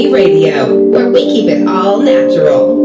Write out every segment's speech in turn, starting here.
Me Radio, where we keep it all natural.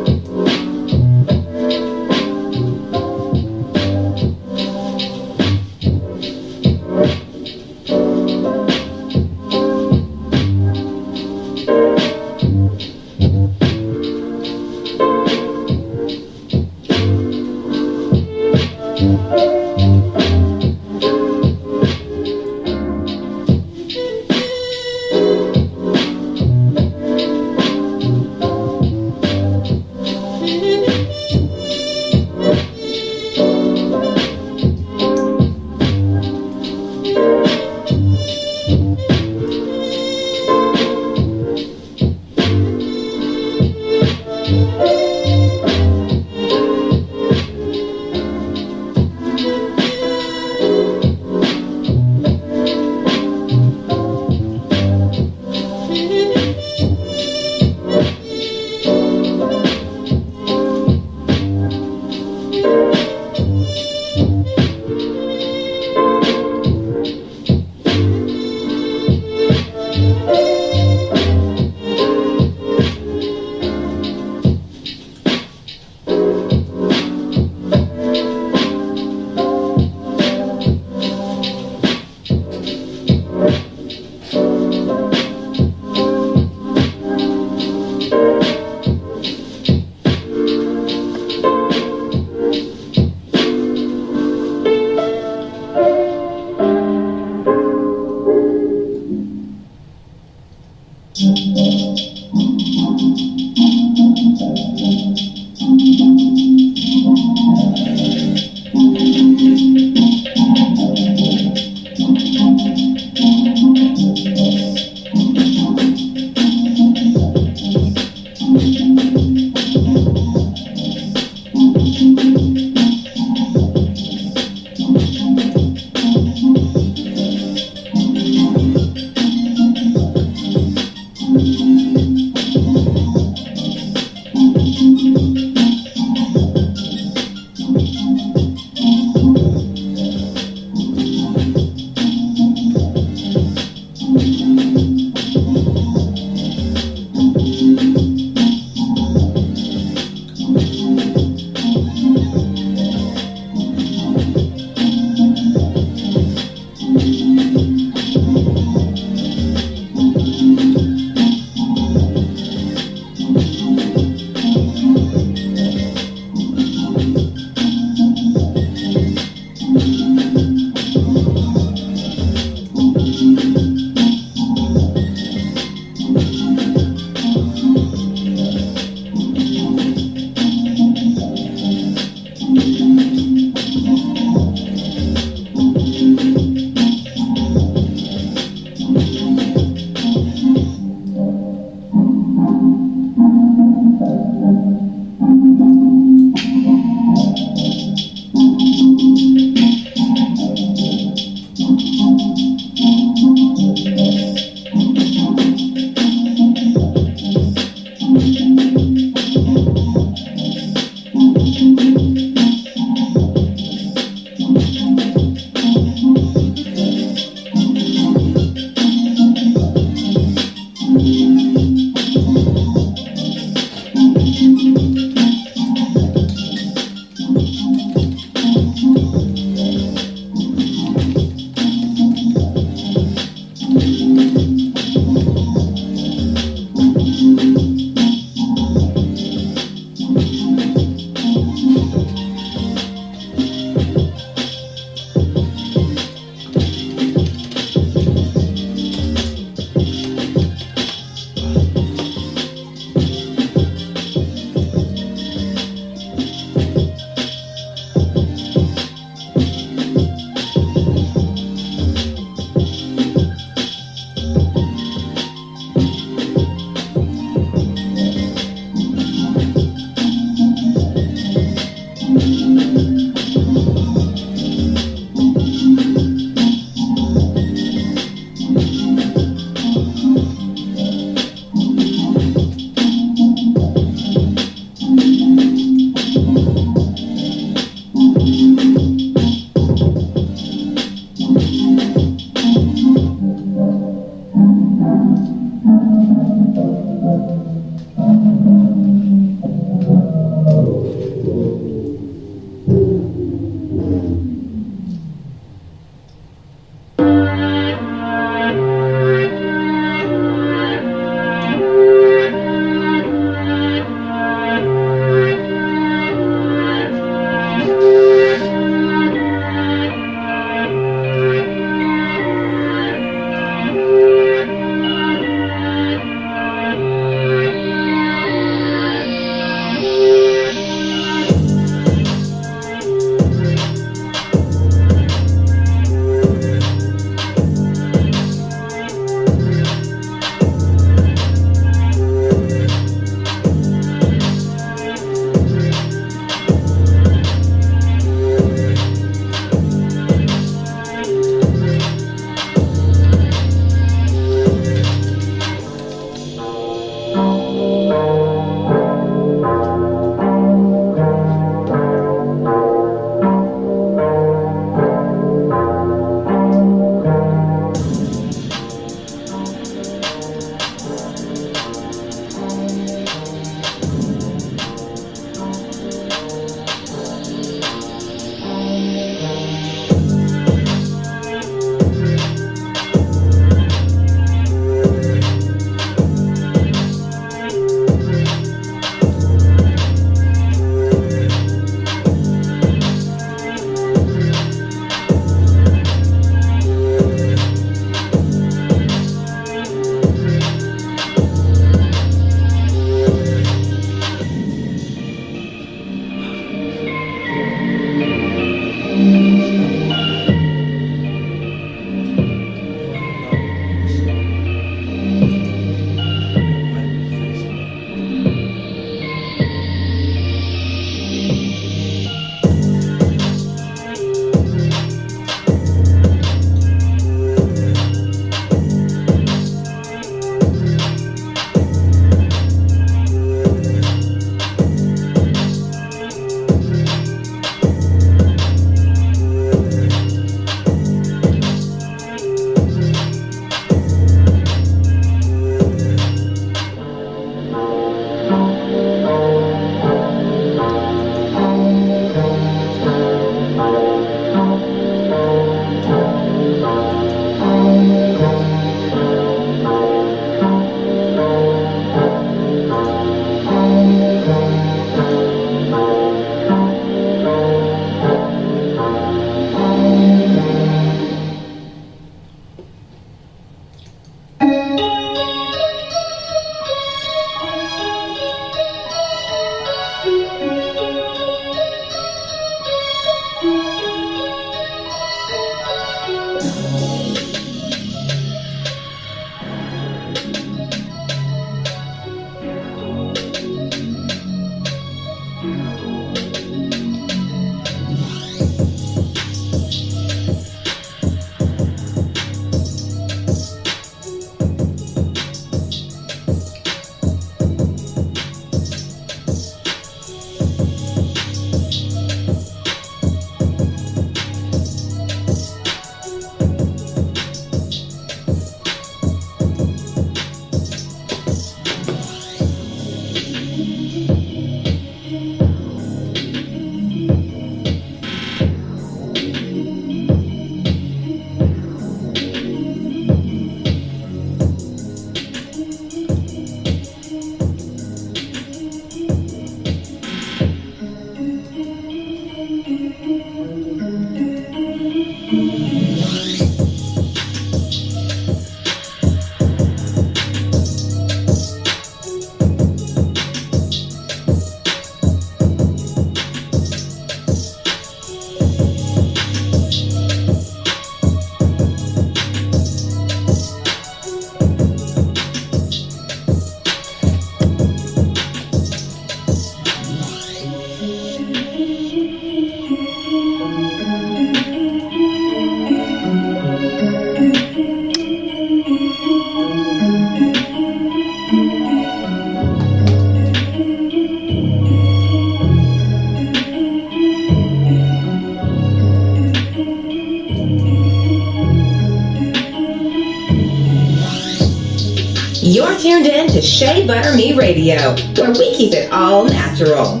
You're tuned in to Shea Butter Me Radio, where we keep it all natural.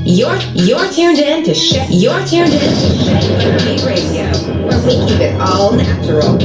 You're tuned in to Shea Butter Me Radio, where we keep it all natural.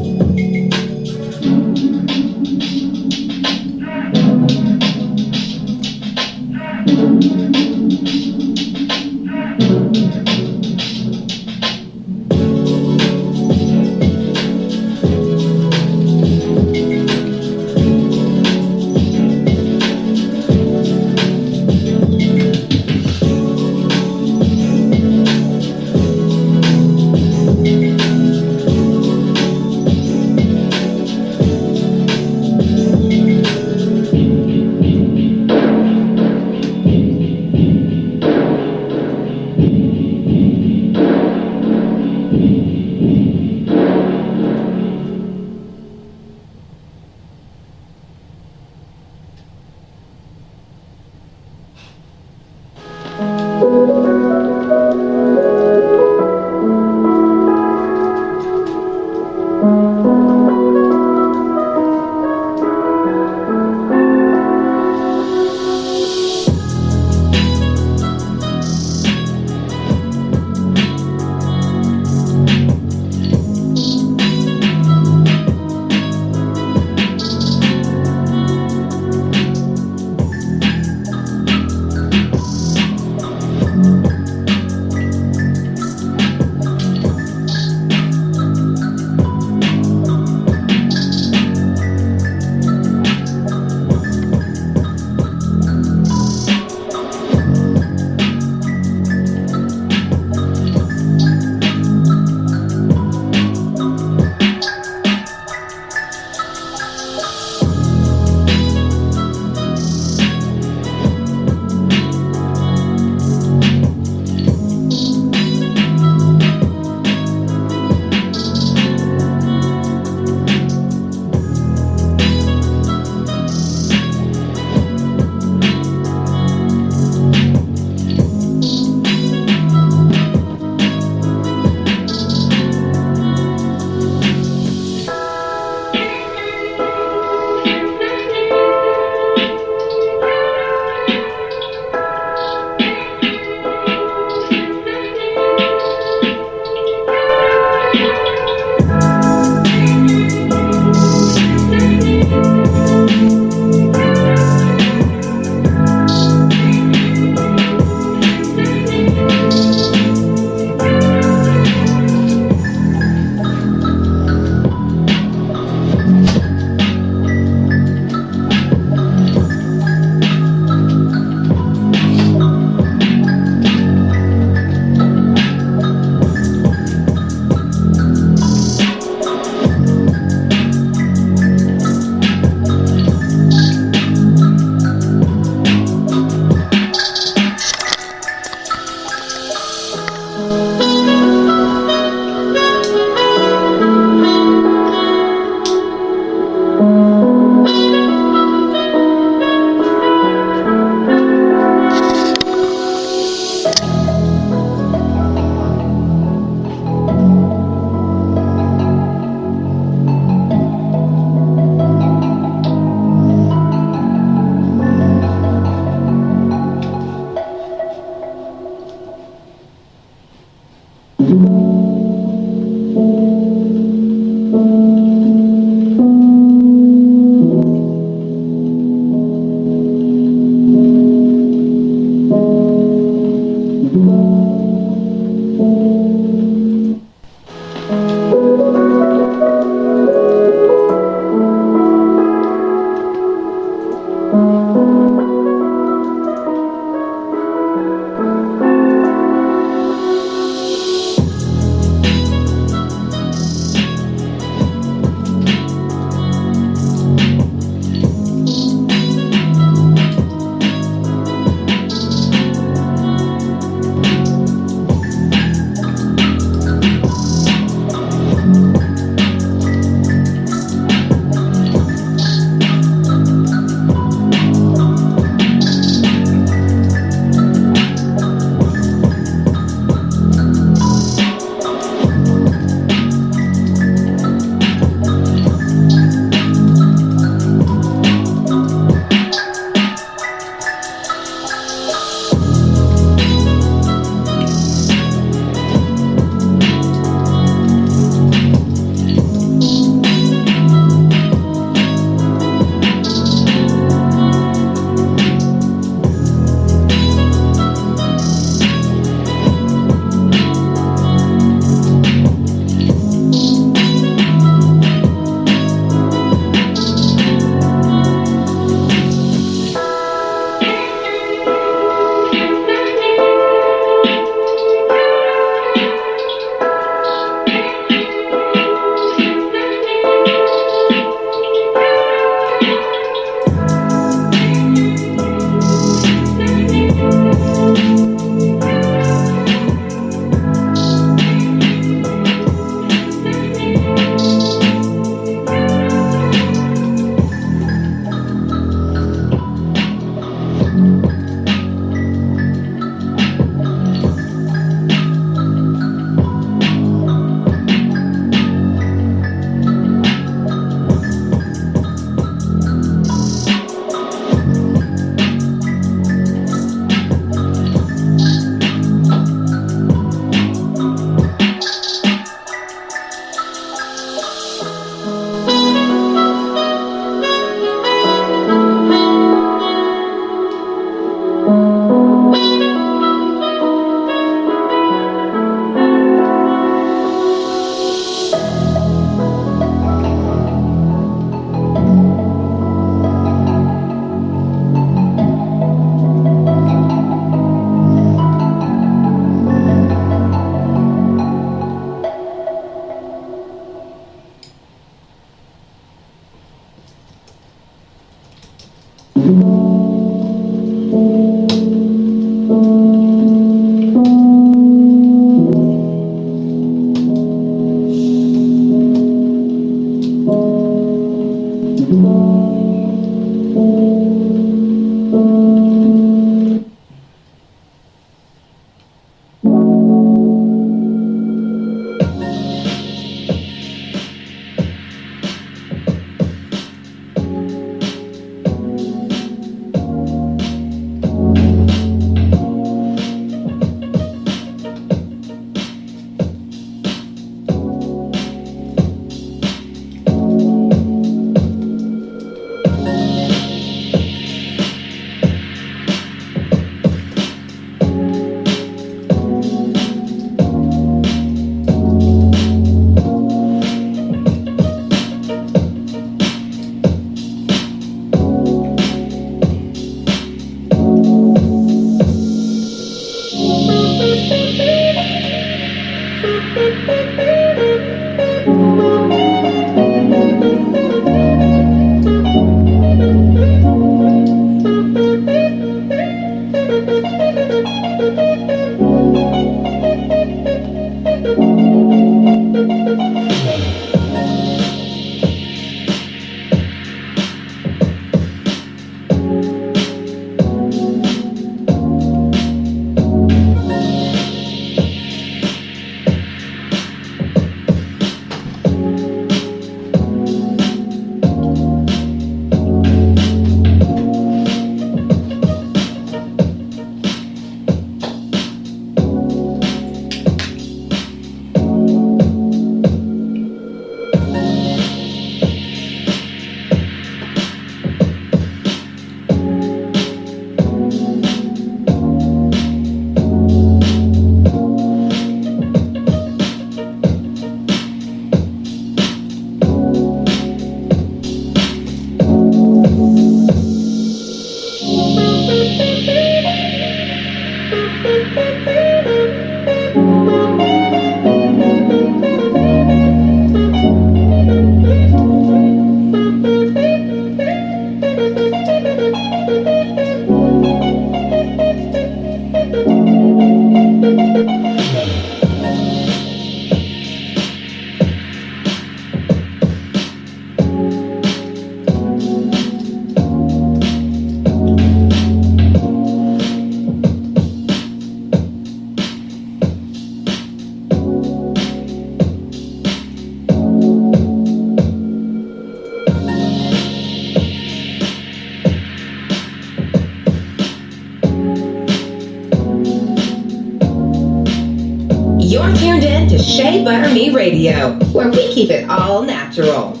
You're tuned in to Shea Butter Me Radio, where we keep it all natural.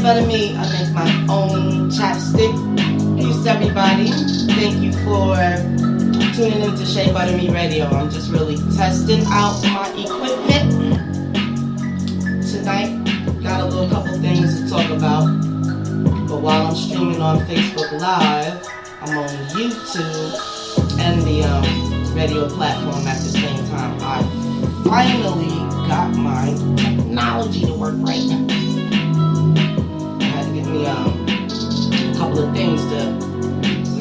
Butter Me, I make my own chapstick. Peace everybody. Thank you for tuning into Shea Butter Me Radio. I'm just really testing out my equipment tonight. Got a little couple things to talk about. But while I'm streaming on Facebook Live, I'm on YouTube and the radio platform at the same time. I finally got my technology to work right now. Me a couple of things to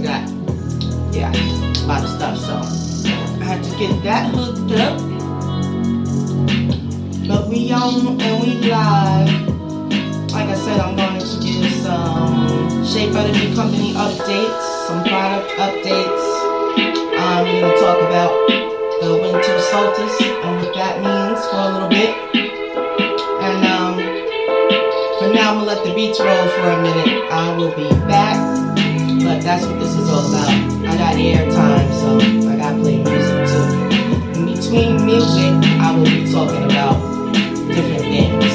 got a lot of stuff, so I had to get that hooked up. But we on and we live. Like I said, I'm going to give some Shea Butter Me company updates, some product updates. We're going to talk about the Winter Solstice and what that means for a little bit. And for now, I'm going to let the beats roll for a minute. I will be back, but that's what this is all about. I got airtime, so I got to play music too. In between music, I will be talking about different things.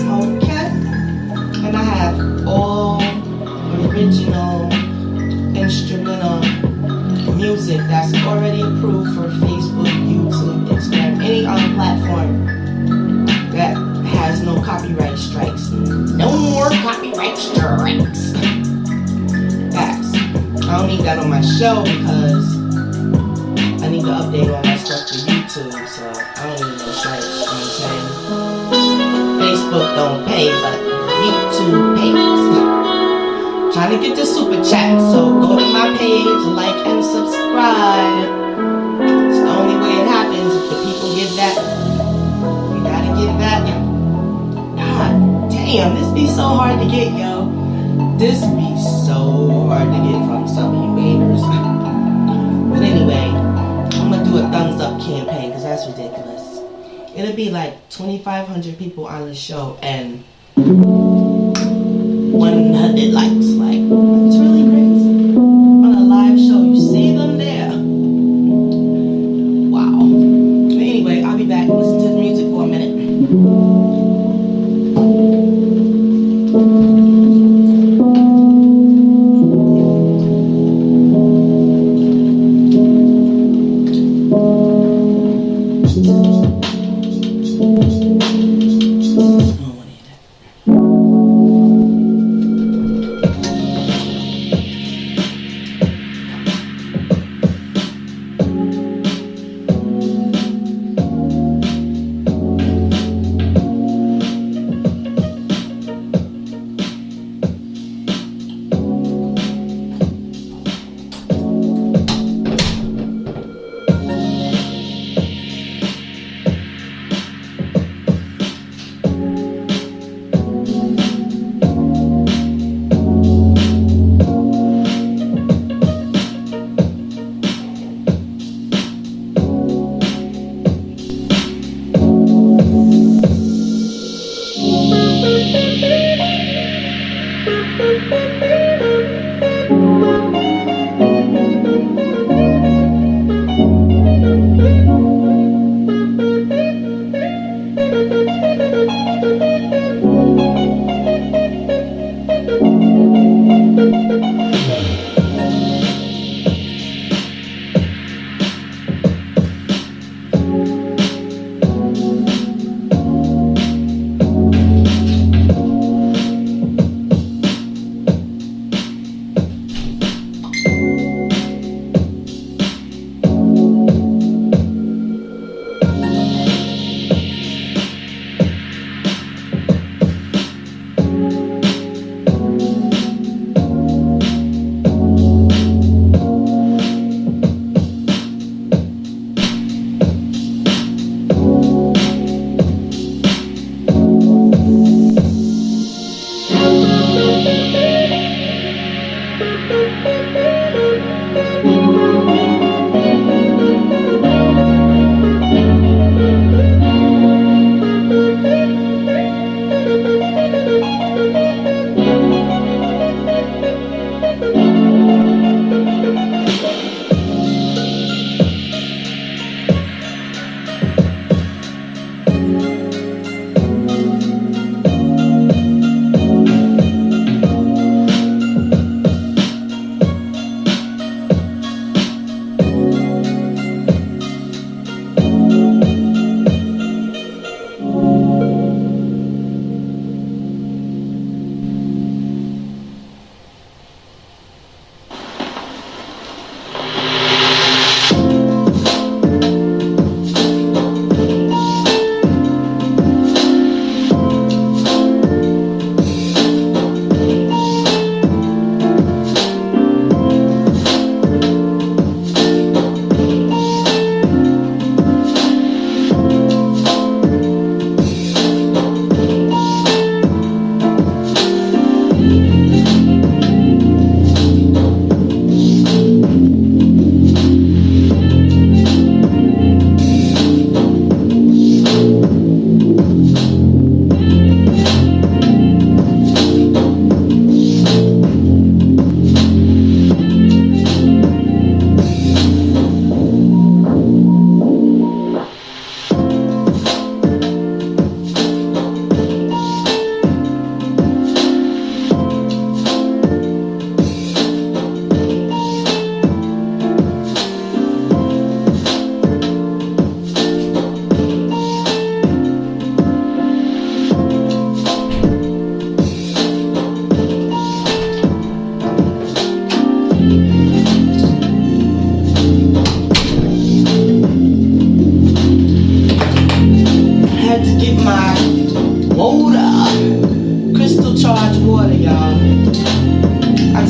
Okay. And I have all original instrumental music that's already approved for Facebook, YouTube, Instagram, any other platform that has no copyright strikes. No more copyright strikes. that on my show because I need to update all my stuff for YouTube, so I don't even know sites, you know what I'm saying? Facebook don't pay, but YouTube pays. Trying to get the super chat, so go to my page, like and subscribe. It's the only way it happens if the people give that. You gotta give that. God damn, this be so hard to get, yo. This be so hard to get from some of you haters. But anyway, I'm gonna do a thumbs up campaign because that's ridiculous. It'll be like 2,500 people on the show and 100 likes. Like, it's really crazy. On a live show, you see them there. Wow. But anyway, I'll be back. Listen to the music for a minute.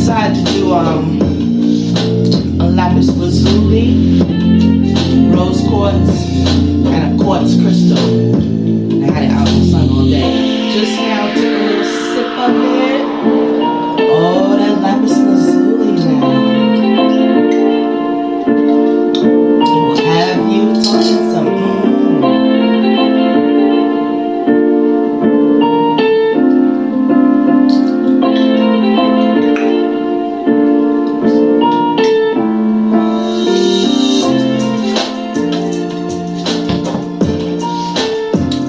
decided to do a lapis lazuli, rose quartz, and a quartz crystal. I had it out in the sun all day. Just now took a little sip of it. Oh, that lapis lazuli now. It will have you talking some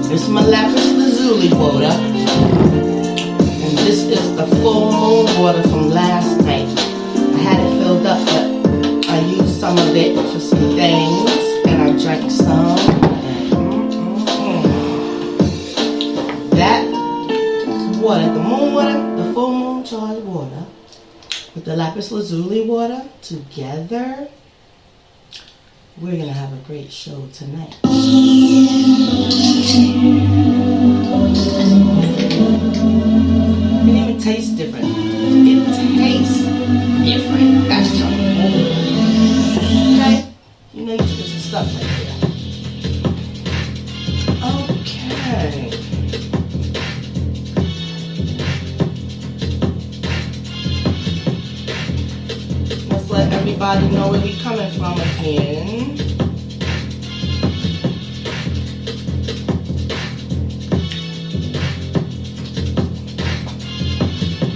This is my lapis lazuli water, and this is the full moon water from last night. I had it filled up, but I used some of it for some things, and I drank some. That water, the moon water, the full moon charged water, with the lapis lazuli water together, we're gonna have a great show tonight. It even tastes different. It tastes different. That's the whole. Okay? You know you should get some stuff right there. Okay. Let's let everybody know where we're coming from again.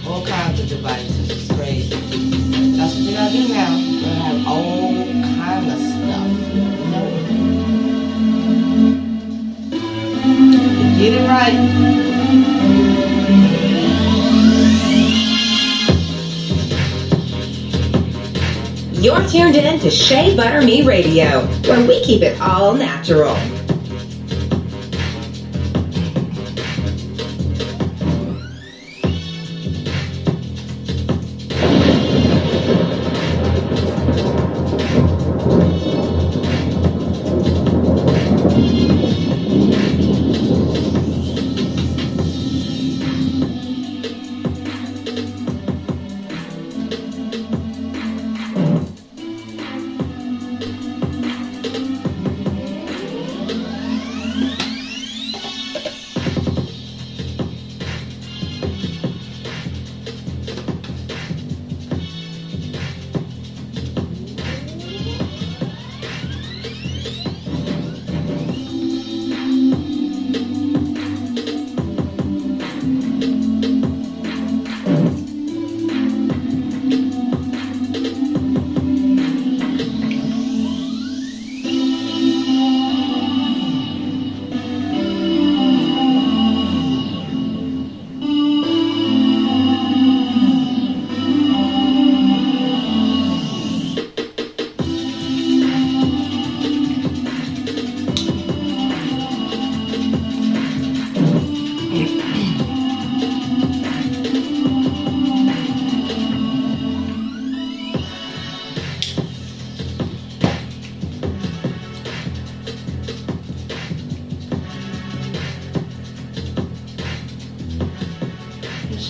All kinds of devices. It's crazy. That's what we gotta do now. We're gonna have all kind of stuff. Get it right. You're tuned in to Shea Butter Me Radio, where we keep it all natural.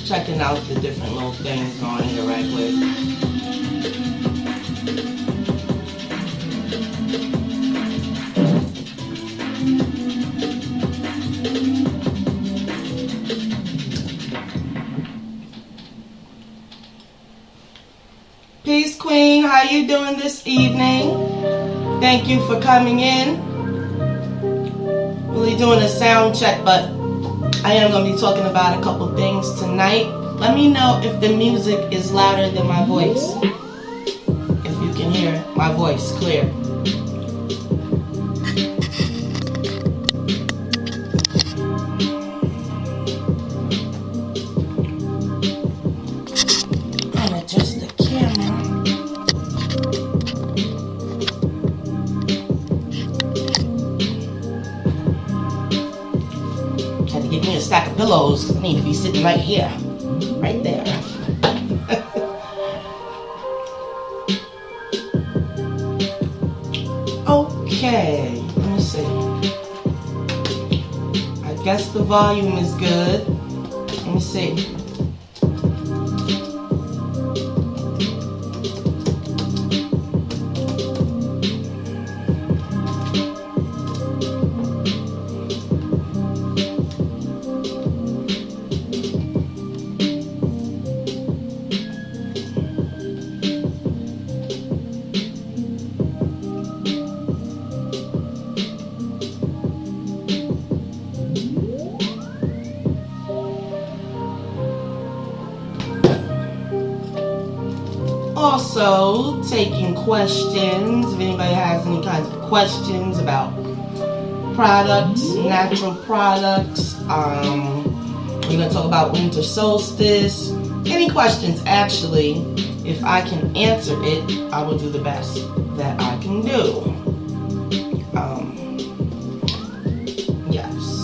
Checking out the different little things on here right quick. Peace, Queen. How you doing this evening? Thank you for coming in. Really doing a sound check, but I am going to be talking about a couple things tonight. Let me know if the music is louder than my voice. If you can hear my voice clear. And adjust the camera. Had to get me a stack of pillows. I need to be sitting right here. Right there. Okay, let me see. I guess the volume is good. Let me see. Also taking questions. If anybody has any kinds of questions about products, natural products, we're going to talk about Winter Solstice. Any questions, actually, if I can answer it, I will do the best that I can do. Yes.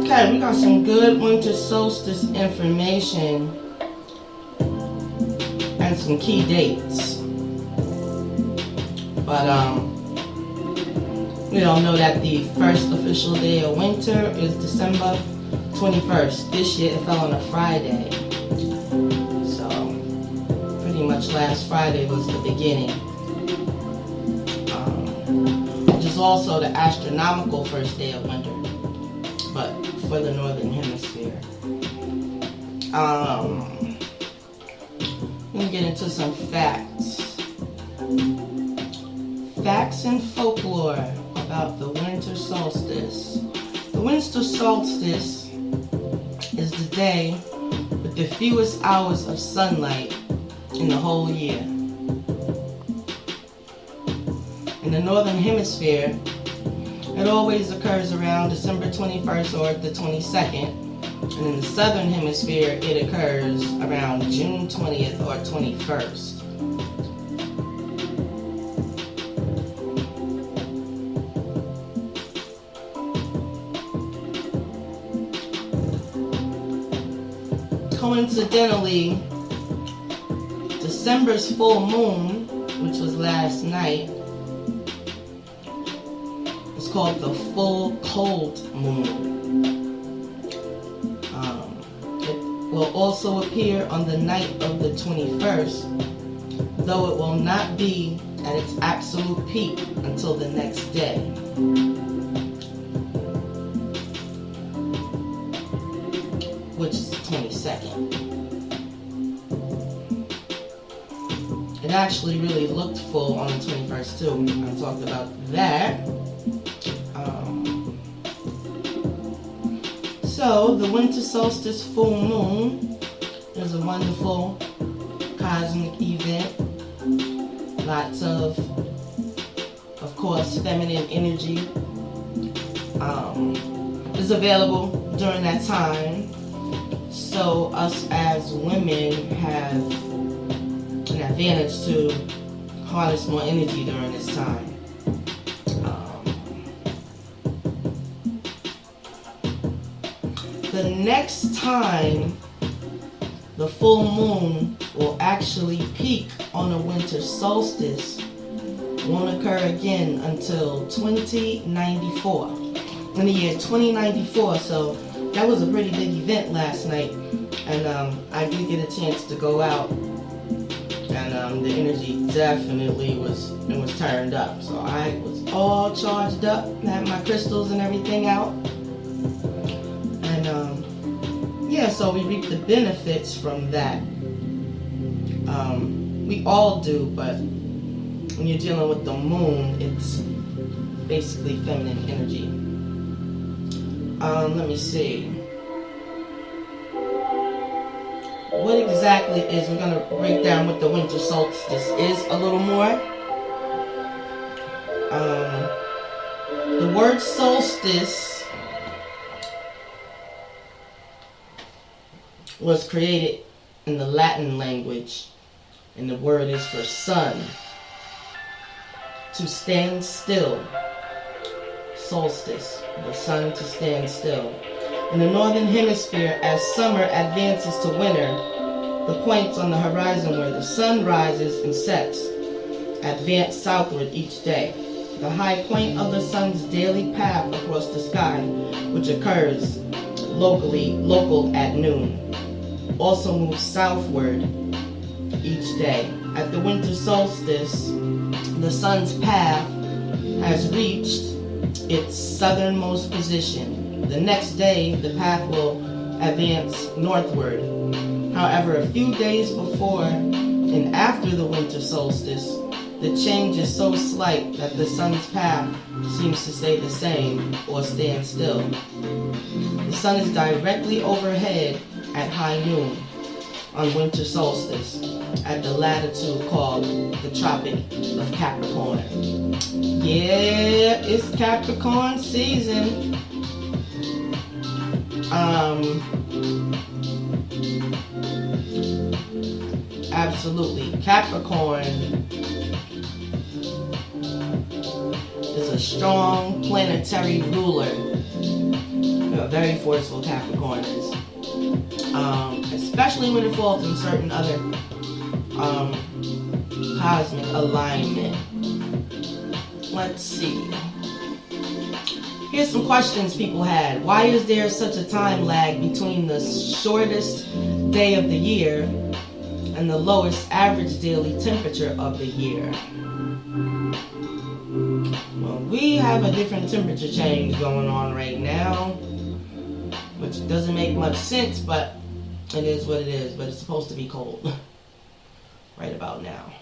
Okay, we got some good Winter Solstice information and some key dates. But we all know that the first official day of winter is December 21st. This year it fell on a Friday. So pretty much last Friday was the beginning. Which is also the astronomical first day of winter, but for the northern hemisphere. Let me get into some facts. Facts and folklore about the winter solstice. The winter solstice is the day with the fewest hours of sunlight in the whole year. In the northern hemisphere, it always occurs around December 21st or the 22nd. And in the southern hemisphere, it occurs around June 20th or 21st. Coincidentally, December's full moon, which was last night, is called the full cold moon. It will also appear on the night of the 21st, though it will not be at its absolute peak until the next day. Which is the 22nd. It actually really looked full on the 21st too. I talked about that. So the winter solstice full moon is a wonderful cosmic event. Lots of course, feminine energy is available during that time. So us as women have an advantage to harness more energy during this time. The next time the full moon will actually peak on a winter solstice won't occur again until 2094. In the year 2094, so that was a pretty big event last night, and I did get a chance to go out, and the energy definitely was turned up. So I was all charged up, had my crystals and everything out, and yeah, so we reap the benefits from that. We all do, but when you're dealing with the moon, it's basically feminine energy. Let me see. What exactly is, we're going to break down what the winter solstice is a little more. The word solstice was created in the Latin language, and the word is for sun. To stand still. Solstice, the sun to stand still. In the northern hemisphere, as summer advances to winter, the points on the horizon where the sun rises and sets advance southward each day. The high point of the sun's daily path across the sky, which occurs local at noon, also moves southward each day. At the winter solstice, the sun's path has reached its southernmost position. The next day, the path will advance northward. However, a few days before and after the winter solstice, the change is so slight that the sun's path seems to stay the same or stand still. The sun is directly overhead at high noon on winter solstice at the latitude called the Tropic of Capricorn. Yeah, it's Capricorn season. Absolutely. Capricorn is a strong planetary ruler. A very forceful Capricorn is. Especially when it falls in certain other cosmic alignment. Let's see. Here's some questions people had. Why is there such a time lag between the shortest day of the year and the lowest average daily temperature of the year? Well, we have a different temperature change going on right now, which doesn't make much sense, but it is what it is. But it's supposed to be cold right about now.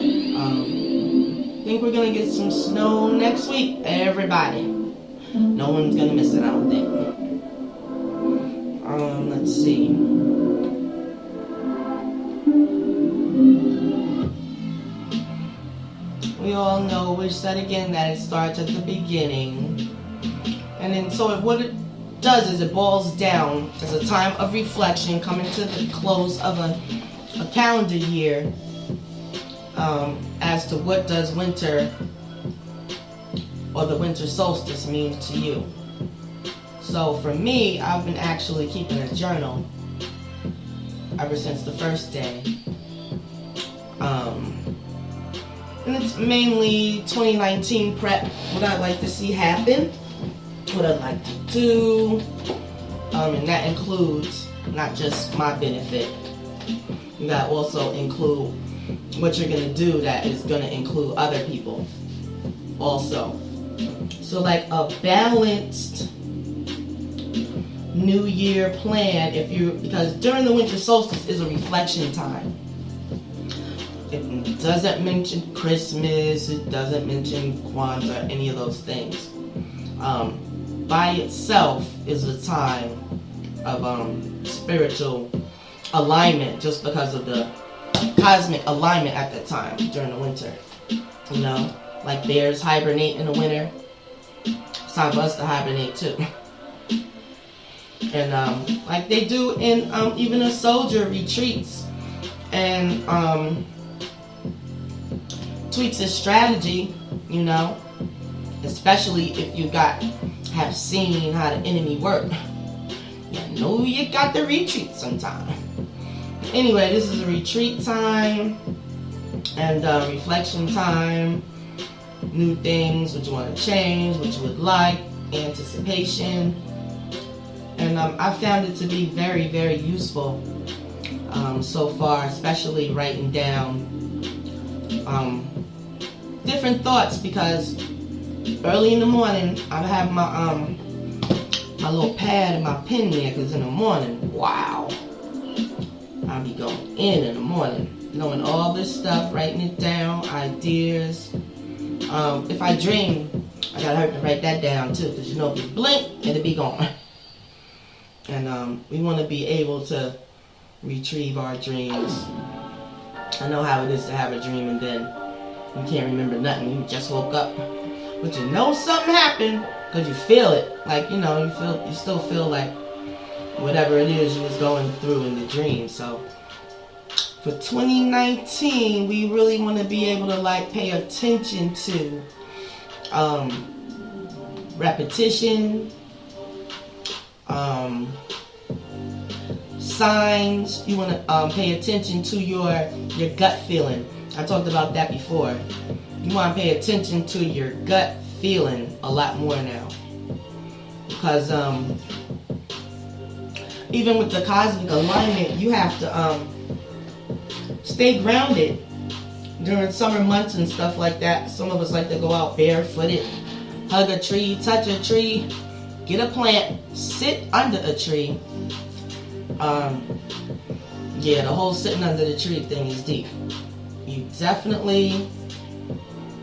I think we're gonna get some snow next week, everybody. No one's gonna miss it, I don't think. Let's see. We all know, we said again, that it starts at the beginning. And then, so what it does is it boils down as a time of reflection coming to the close of a calendar year, as to what does winter or the winter solstice mean to you. So for me, I've been actually keeping a journal ever since the first day. And it's mainly 2019 prep, what I'd like to see happen, what I'd like to do, and that includes not just my benefit, that also include what you're going to do that is going to include other people also. So like a balanced New Year plan, because during the winter solstice is a reflection time. It doesn't mention Christmas, it doesn't mention Kwanzaa, any of those things. By itself is a time of spiritual alignment, just because of the cosmic alignment at that time during the winter. You know, like bears hibernate in the winter. It's time for us to hibernate too. And like they do in even a soldier retreats and tweaks his strategy, you know, especially if you have seen how the enemy work. You know you got to retreat sometime. Anyway, this is a retreat time and reflection time, new things, what you want to change, what you would like, anticipation. And I found it to be very, very useful so far, especially writing down different thoughts, because early in the morning I have my my little pad and my pen there, because in the morning, wow, I'll be going in the morning, knowing all this stuff, writing it down, ideas. If I dream, I gotta write that down too, because you know if you blink, it'll be gone. And we want to be able to retrieve our dreams. I know how it is to have a dream and then you can't remember nothing. You just woke up, but you know something happened because you feel it. Like, you know, you still feel like whatever it is you was going through in the dream. So for 2019, we really want to be able to like pay attention to repetition, signs. You want to pay attention to your gut feeling. I talked about that before. You want to pay attention to your gut feeling a lot more now, because even with the cosmic alignment, you have to stay grounded during summer months and stuff like that. Some of us like to go out barefooted, hug a tree, touch a tree, get a plant, sit under a tree. Yeah, the whole sitting under the tree thing is deep. You definitely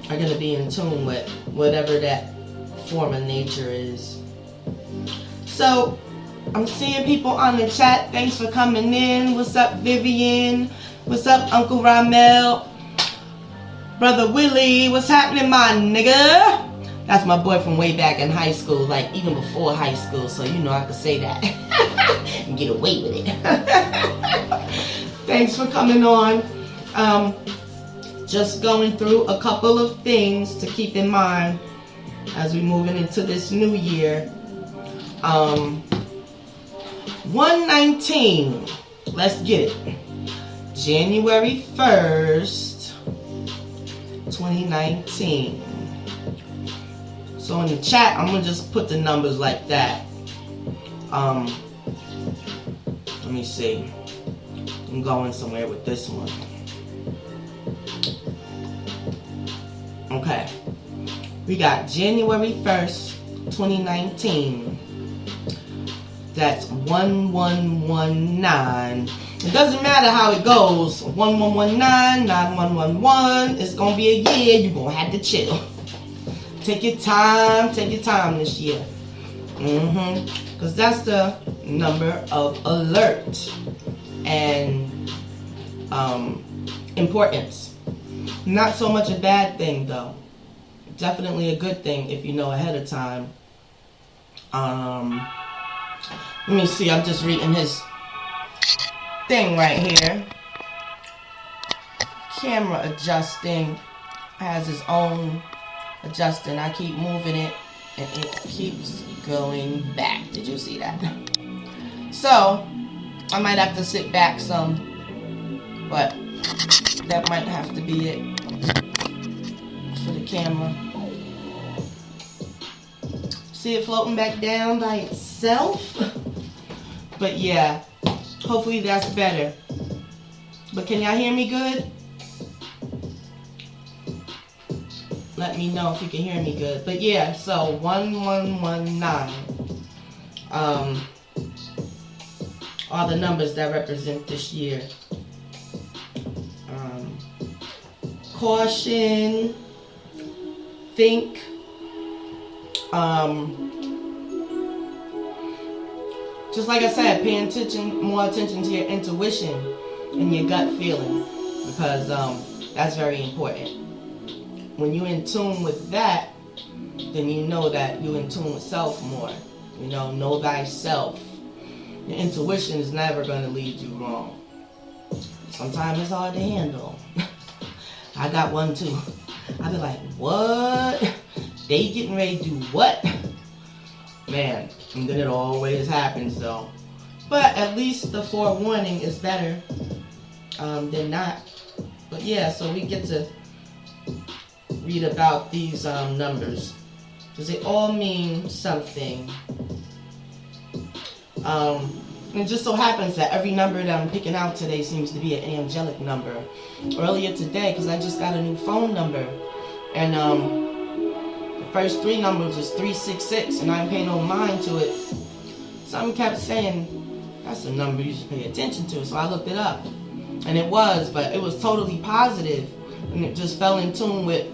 are going to be in tune with whatever that form of nature is. So, I'm seeing people on the chat. Thanks for coming in. What's up, Vivian? What's up, Uncle Ramel? Brother Willie, what's happening, my nigga? That's my boy from way back in high school, like even before high school, so you know I could say that and get away with it. Thanks for coming on. Just going through a couple of things to keep in mind as we're moving into this new year. 119, let's get it. January 1st, 2019. So in the chat, I'm gonna just put the numbers like that. Let me see. I'm going somewhere with this one. Okay. We got January 1st, 2019. That's 1119. It doesn't matter how it goes. 1119, 9111. It's gonna be a year. You're gonna have to chill. Take your time this year. Because that's the number of alert and importance. Not so much a bad thing though. Definitely a good thing if you know ahead of time. Let me see, I'm just reading his thing right here. Camera adjusting has his own adjusting. I keep moving it and it keeps going back. Did you see that? So I might have to sit back some, but that might have to be it for the camera. See it floating back down by itself? But yeah, hopefully that's better. But can y'all hear me good? Let me know if you can hear me good. But yeah, so 1119 are the numbers that represent this year. Caution, think, just like I said, pay more attention to your intuition and your gut feeling, because that's very important. When you're in tune with that, then you know that you're in tune with self more. You know thyself. Your intuition is never going to lead you wrong. Sometimes it's hard to handle. I got one too. I be like, what? They getting ready to do what? Man, and then it always happens though. But at least the forewarning is better than not. But yeah, so we get to read about these numbers, because they all mean something. And it just so happens that every number that I'm picking out today seems to be an angelic number. Earlier today, because I just got a new phone number, and the first three numbers is 366, and I didn't pay no mind to it. Something kept saying, that's a number you should pay attention to. So I looked it up, and it was, but it was totally positive, and it just fell in tune with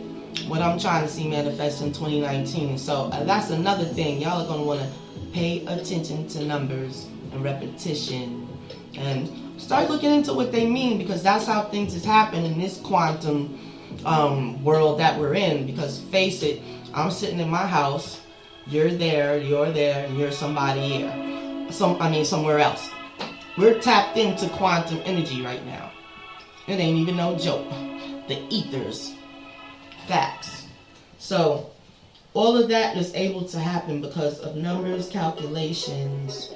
what I'm trying to see manifest in 2019. So that's another thing. Y'all are going to want to pay attention to numbers and repetition and start looking into what they mean, because that's how things is happening in this quantum world that we're in. Because face it, I'm sitting in my house, you're there, and you're somebody here. somewhere else. We're tapped into quantum energy right now. It ain't even no joke. The ethers. Facts. So, all of that is able to happen because of numbers, calculations.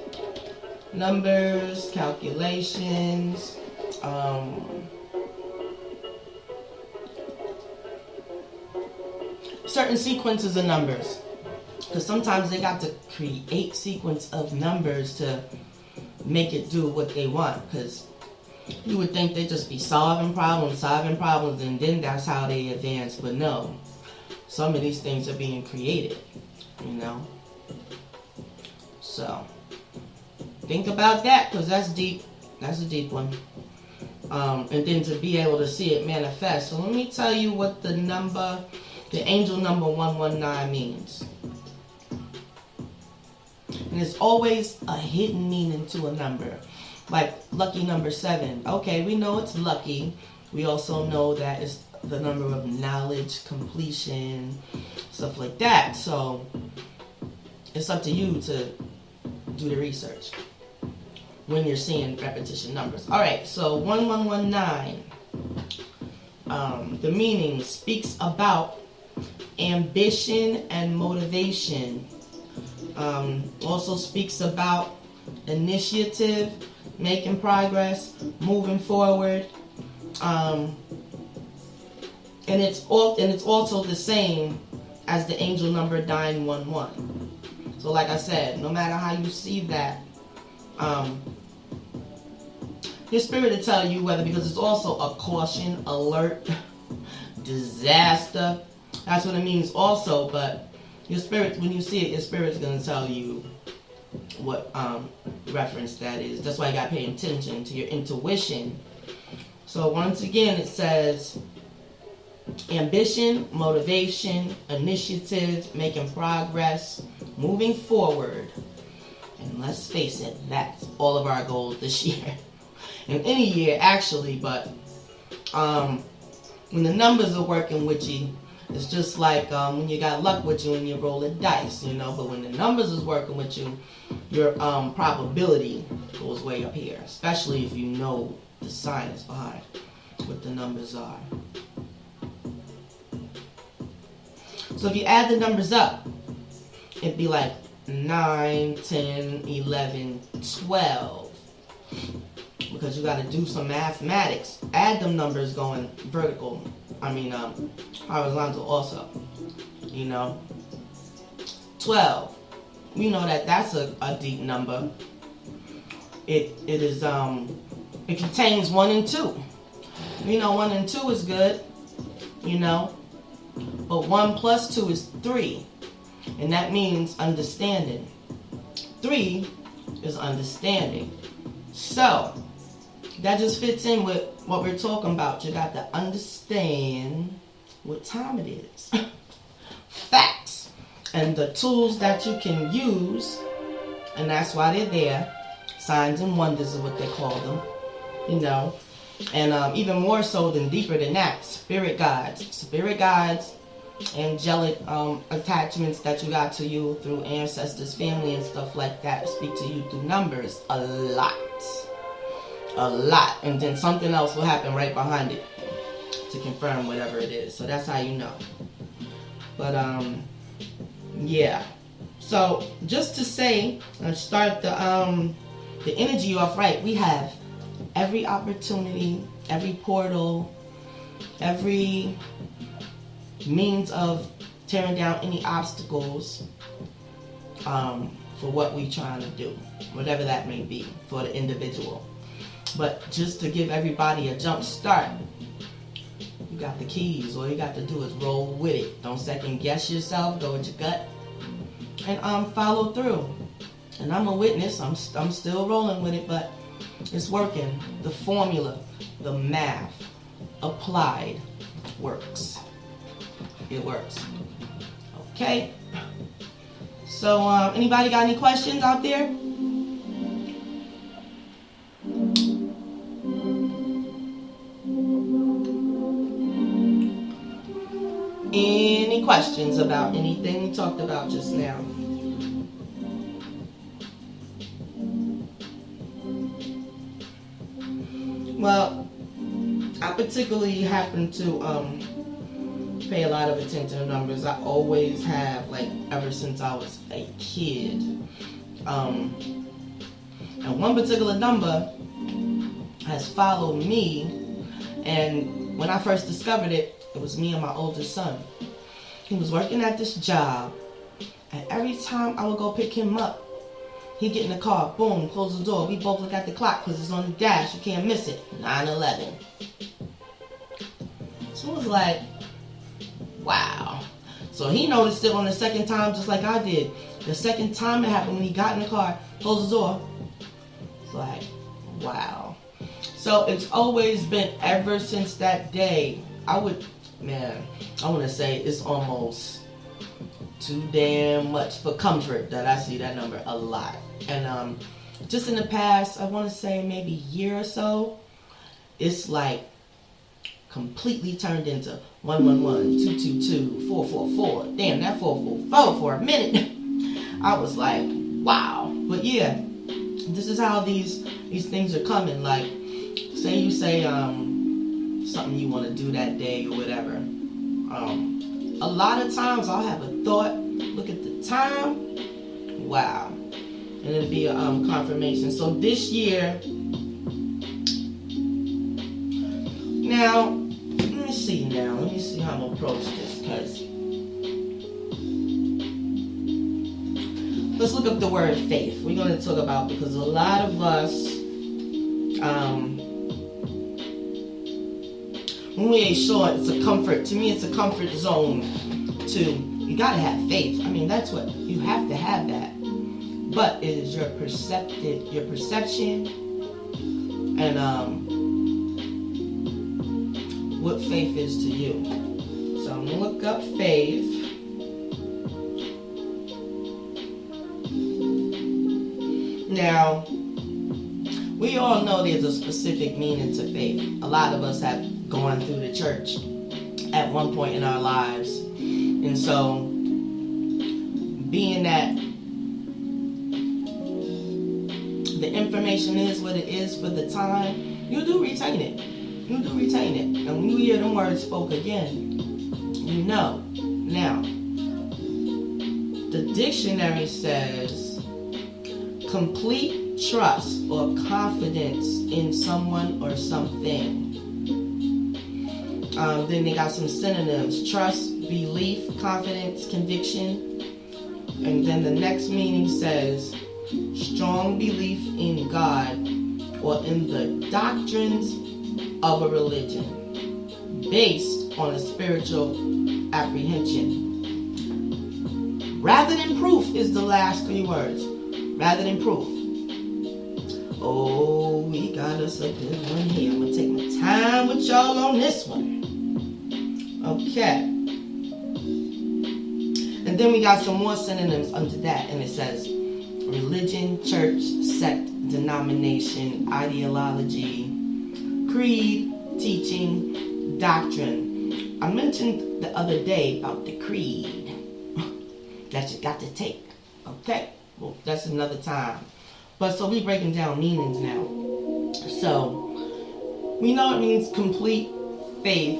Certain sequences of numbers. Because sometimes they got to create sequence of numbers to make it do what they want. Because you would think they'd just be solving problems, and then that's how they advance. But no. Some of these things are being created, you know. So, think about that, because that's deep. That's a deep one. And then to be able to see it manifest. So let me tell you what the angel number 119 means. And there's always a hidden meaning to a number. Like lucky number 7. Okay, we know it's lucky. We also know that it's the number of knowledge, completion, stuff like that. So it's up to you to do the research when you're seeing repetition numbers. Alright, so 1119. The meaning speaks about ambition and motivation. Also speaks about initiative, making progress, moving forward. And it's also the same as the angel number 911. So like I said, no matter how you see that, your spirit will tell you whether, because it's also a caution, alert, disaster. That's what it means also, but your spirit, when you see it, your spirit's going to tell you what reference that is. That's why you got to pay attention to your intuition. So once again, it says ambition, motivation, initiative, making progress, moving forward. And let's face it, that's all of our goals this year. In any year, actually, but when the numbers are working with you, it's just like when you got luck with you and you're rolling dice, you know. But when the numbers is working with you, your probability goes way up here, especially if you know the science behind what the numbers are. So if you add the numbers up, it'd be like 9, 10, 11, 12. Because you got to do some mathematics. Add them numbers going vertical. Horizontal also. You know. 12. We know that that's a deep number. It is it contains 1 and 2. We know 1 and 2 is good. You know. But 1 plus 2 is 3. And that means understanding. 3 is understanding. So, that just fits in with what we're talking about. You got to understand what time it is. Facts. And the tools that you can use, and that's why they're there. Signs and wonders is what they call them. You know. And even more so than deeper than that, spirit guides. Spirit guides, angelic attachments that you got to you through ancestors, family, and stuff like that speak to you through numbers a lot. And then something else will happen right behind it to confirm whatever it is. So that's how you know. But yeah. So just to say, let's start the energy off right. We have every opportunity, every portal, every means of tearing down any obstacles for what we're trying to do, whatever that may be for the individual. But just to give everybody a jump start, you got the keys. All you got to do is roll with it. Don't second guess yourself. Go with your gut and follow through. And I'm a witness. I'm still rolling with it, but it's working. The formula, the math applied works. It works. Okay. So, anybody got any questions out there? Any questions about anything we talked about just now? Well, I particularly happen to pay a lot of attention to numbers. I always have, like, ever since I was a kid. And one particular number has followed me, and when I first discovered it, it was me and my oldest son. He was working at this job, and every time I would go pick him up, he'd get in the car, boom, close the door. We both look at the clock because it's on the dash. You can't miss it. 9:11. So it was like, wow. So he noticed it on the second time just like I did. The second time it happened, when he got in the car, closed the door. It's like, wow. So it's always been, ever since that day, I want to say it's almost too damn much for comfort that I see that number a lot. And just in the past, I want to say maybe year or so, it's like completely turned into 111, 222, 444. Damn, that 444 for a minute. I was like, wow. But yeah, this is how these things are coming. Like, say you say something you want to do that day or whatever. A lot of times I'll have a thought, look at the time, wow, and it'll be a confirmation. So this year, now, let me see how I'm gonna approach this, because let's look up the word faith. We're going to talk about, because a lot of us, when we ain't sure, it's a comfort. To me, it's a comfort zone. You gotta have faith. I mean, that's what you have to have that. But it is your perception, and what faith is to you. So I'm gonna look up faith. Now, we all know there's a specific meaning to faith. A lot of us have gone through the church at one point in our lives. And so, being that the information is what it is for the time, you do retain it. And when you hear them words spoke again, you know. Now, the dictionary says, complete trust or confidence in someone or something. Then they got some synonyms: trust, belief, confidence, conviction. And then the next meaning says strong belief in God or in the doctrines of a religion based on a spiritual apprehension. Rather than proof is the last three words. Rather than proof. Oh, we got us a good one here. I'm going to take my time with y'all on this one. Okay. And then we got some more synonyms under that. And it says religion, church, sect, denomination, ideology, creed, teaching, doctrine. I mentioned the other day about the creed that you got to take. Okay? Well, that's another time. But so we breaking down meanings now. So we know it means complete faith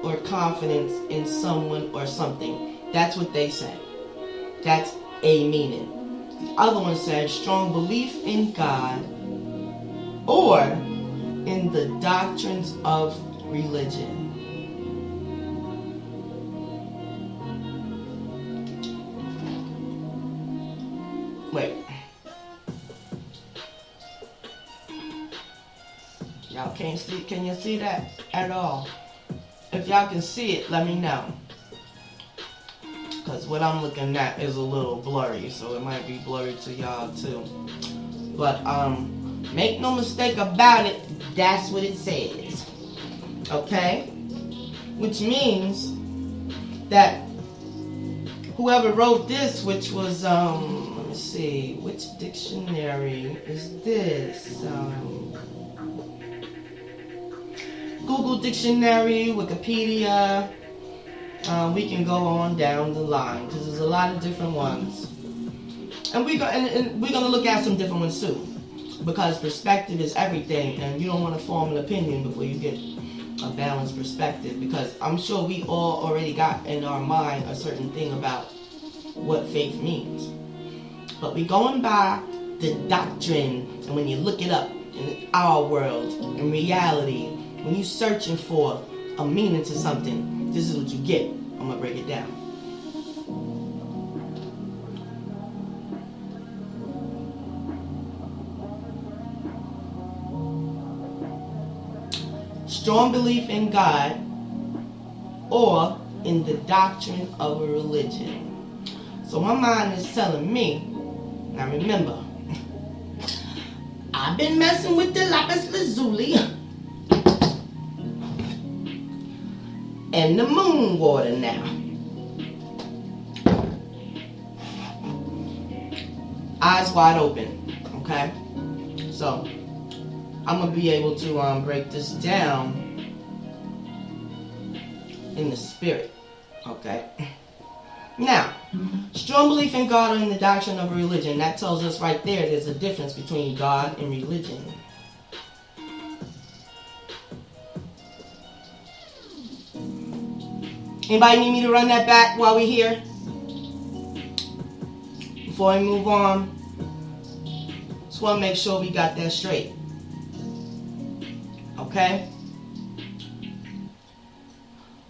or confidence in someone or something. That's what they say. That's a meaning. The other one says strong belief in God or in the doctrines of religion. Wait. Y'all can't see, can you see that at all? If y'all can see it, let me know. Because what I'm looking at is a little blurry, so it might be blurry to y'all too. But make no mistake about it, that's what it says. Okay? Which means that whoever wrote this, which was let me see, which dictionary is this? Google Dictionary, Wikipedia. We can go on down the line because there's a lot of different ones, and we're gonna look at some different ones too. because perspective is everything, and you don't want to form an opinion before you get a balanced perspective, because I'm sure we all already got in our mind a certain thing about what faith means. But we going by the doctrine, and when you look it up in our world, in reality, when you're searching for a meaning to something, this is what you get. I'm going to break it down. Strong belief in God or in the doctrine of a religion. So my mind is telling me, now remember, I've been messing with the lapis lazuli and the moon water now. Eyes wide open, okay? So I'm going to be able to break this down in the spirit, okay? Now, strong belief in God or in the doctrine of a religion, that tells us right there there's a difference between God and religion. Anybody need me to run that back while we're here? Before we move on, just want to make sure we got that straight. Okay?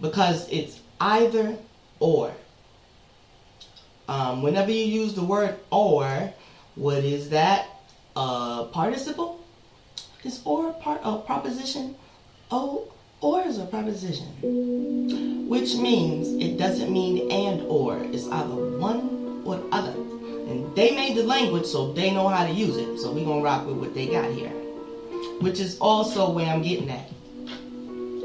Because it's either or. Whenever you use the word or, what is that? Participle? Is or part of proposition? Oh, or is a preposition. Which means it doesn't mean and or. It's either one or the other. And they made the language, so they know how to use it. So we're going to rock with what they got here. Which is also where I'm getting at.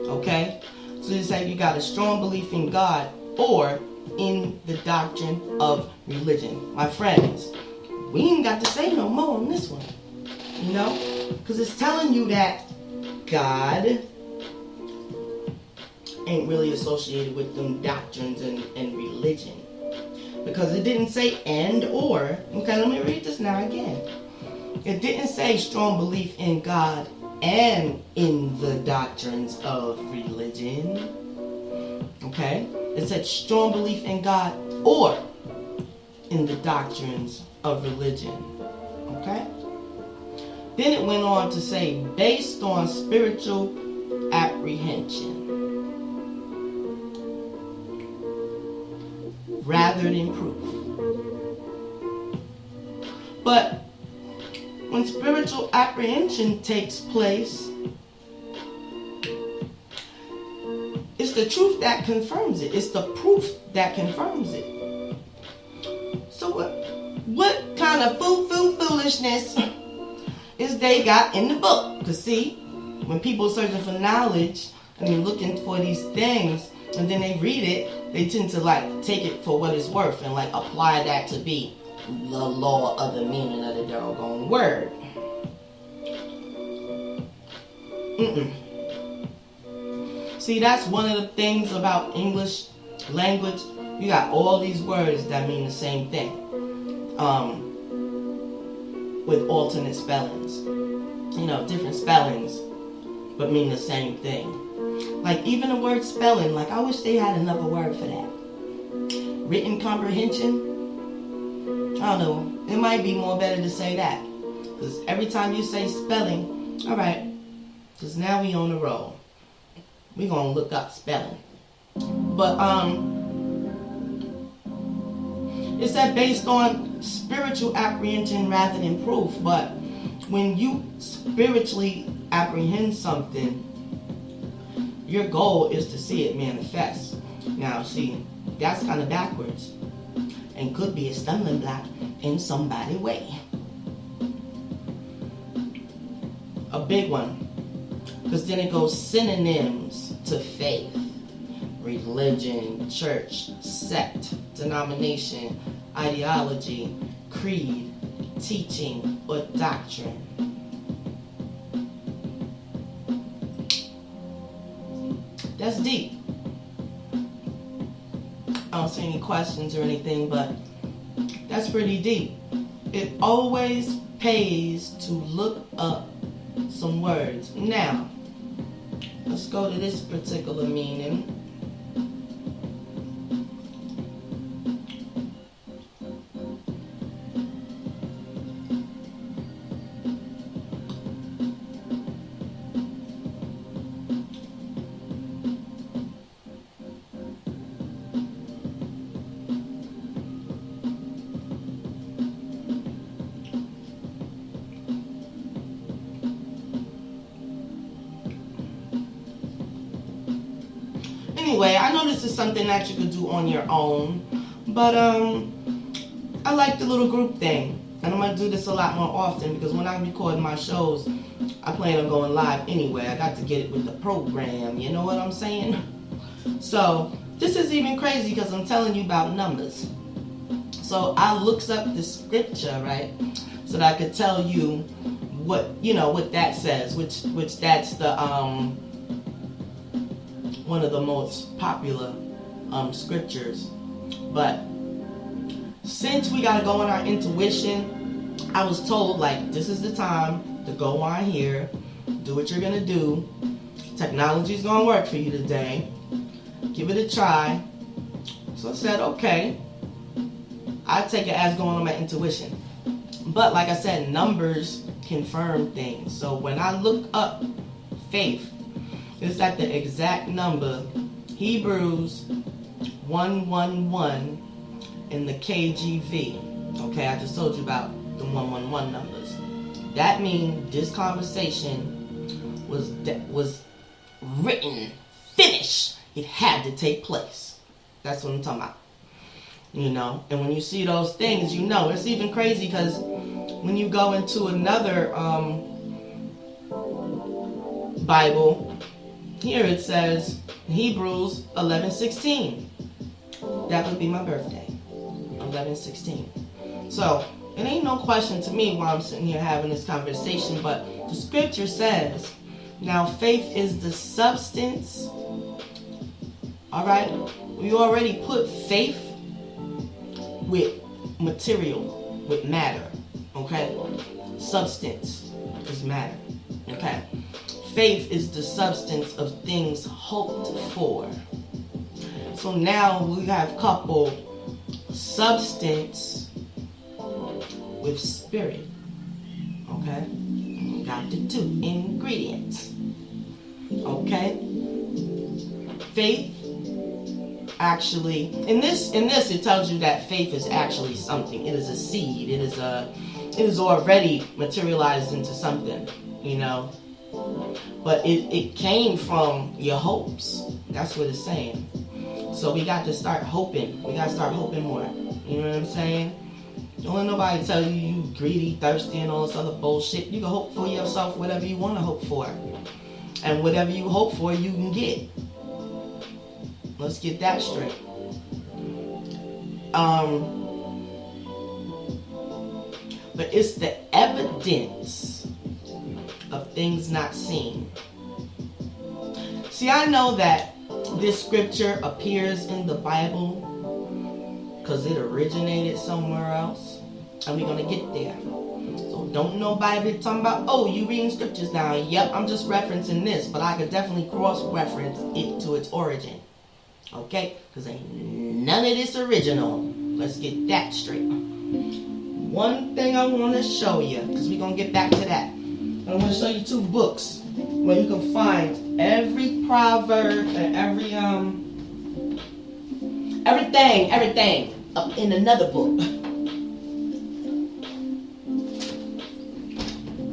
Okay? So it's like you got a strong belief in God or in the doctrine of religion. My friends, we ain't got to say no more on this one. You know? Because it's telling you that God ain't really associated with them doctrines and religion. Because it didn't say and or. Okay, let me read this now again. It didn't say strong belief in God and in the doctrines of religion. Okay? It said strong belief in God or in the doctrines of religion. Okay? Then it went on to say based on spiritual apprehension rather than proof. But when spiritual apprehension takes place, it's the truth that confirms it. It's the proof that confirms it. So what kind of foolishness is they got in the book? Because see, when people searching for knowledge, looking for these things, and then they read it, they tend to take it for what it's worth and apply that to be the law of the meaning of the doggone word. See, that's one of the things about English language. You got all these words that mean the same thing, with alternate spellings. Different spellings, but mean the same thing. Like even the word spelling, I wish they had another word for that. Written comprehension. I don't know. It might be more better to say that. Because every time you say spelling, alright, because now we on the roll. We're going to look up spelling. But, it said based on spiritual apprehension rather than proof. But when you spiritually apprehend something, your goal is to see it manifest. Now, see, that's kind of backwards and could be a stumbling block in somebody's way. A big one, because then it goes synonyms to faith, religion, church, sect, denomination, ideology, creed, teaching, or doctrine. That's deep. I don't see any questions or anything, but that's pretty deep. It always pays to look up some words. Now, let's go to this particular meaning. Anyway, I know this is something that you could do on your own, but I like the little group thing, and I'm going to do this a lot more often because when I record my shows, I plan on going live anyway. I got to get it with the program, you know what I'm saying? So, this is even crazy because I'm telling you about numbers. So, I looked up the scripture, right, so that I could tell you what, you know, what that says, which that's the, one of the most popular scriptures. But since we got to go on our intuition, I was told, like, this is the time to go on here, do what you're going to do. Technology's going to work for you today. Give it a try. So I said, okay. I take it as going on my intuition. But like I said, numbers confirm things. So when I look up faith, it's at the exact number, Hebrews 111 in the KJV. Okay, I just told you about the 111 numbers. That means this conversation was written, finished. It had to take place. That's what I'm talking about. You know, and when you see those things, you know. It's even crazy because when you go into another Bible, here it says Hebrews 11:16. That would be my birthday, 11:16. So it ain't no question to me why I'm sitting here having this conversation, but the scripture says, now faith is the substance. All right, we already put faith with material, with matter. Okay, substance is matter. Okay. Faith is the substance of things hoped for. So now we have coupled substance with spirit. Okay? We got the two ingredients. Okay? Faith actually, in this it tells you that faith is actually something. It is a seed. It is already materialized into something, you know. But it came from your hopes. That's what it's saying. So we got to start hoping. We got to start hoping more. You know what I'm saying? Don't let nobody tell you you greedy, thirsty, and all this other bullshit. You can hope for yourself whatever you want to hope for. And whatever you hope for, you can get. Let's get that straight. But it's the evidence of things not seen. See, I know that this scripture appears in the Bible because it originated somewhere else, and we're going to get there. So don't nobody be talking about, oh, you reading scriptures now. Yep, I'm just referencing this, but I could definitely cross-reference it to its origin. Okay? Because ain't none of this original. Let's get that straight. One thing I want to show you, because we're going to get back to that. I want to show you two books where you can find every proverb and everything up in another book.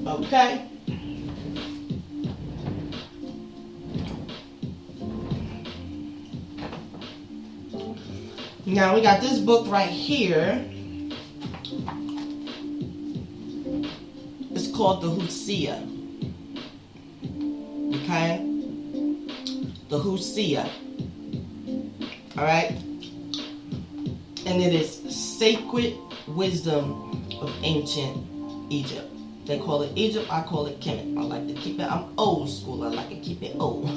Okay? Now we got this book right here. It's called the Hosea. Okay? The Hosea. Alright? And it is sacred wisdom of ancient Egypt. They call it Egypt, I call it Kemet. I like to keep it, I'm old school, I like to keep it old.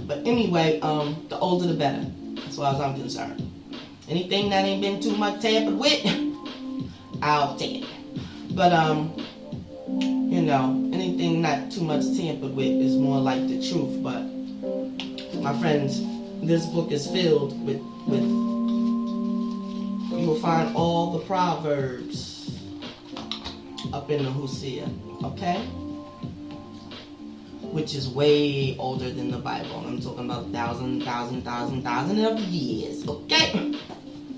But anyway, the older the better, as far as I'm concerned. Anything that ain't been too much tampered with, I'll take it. But you know, anything not too much tampered with is more like the truth. But my friends, this book is filled with you will find all the Proverbs up in the Hosea, okay? Which is way older than the Bible. I'm talking about thousands of years, okay?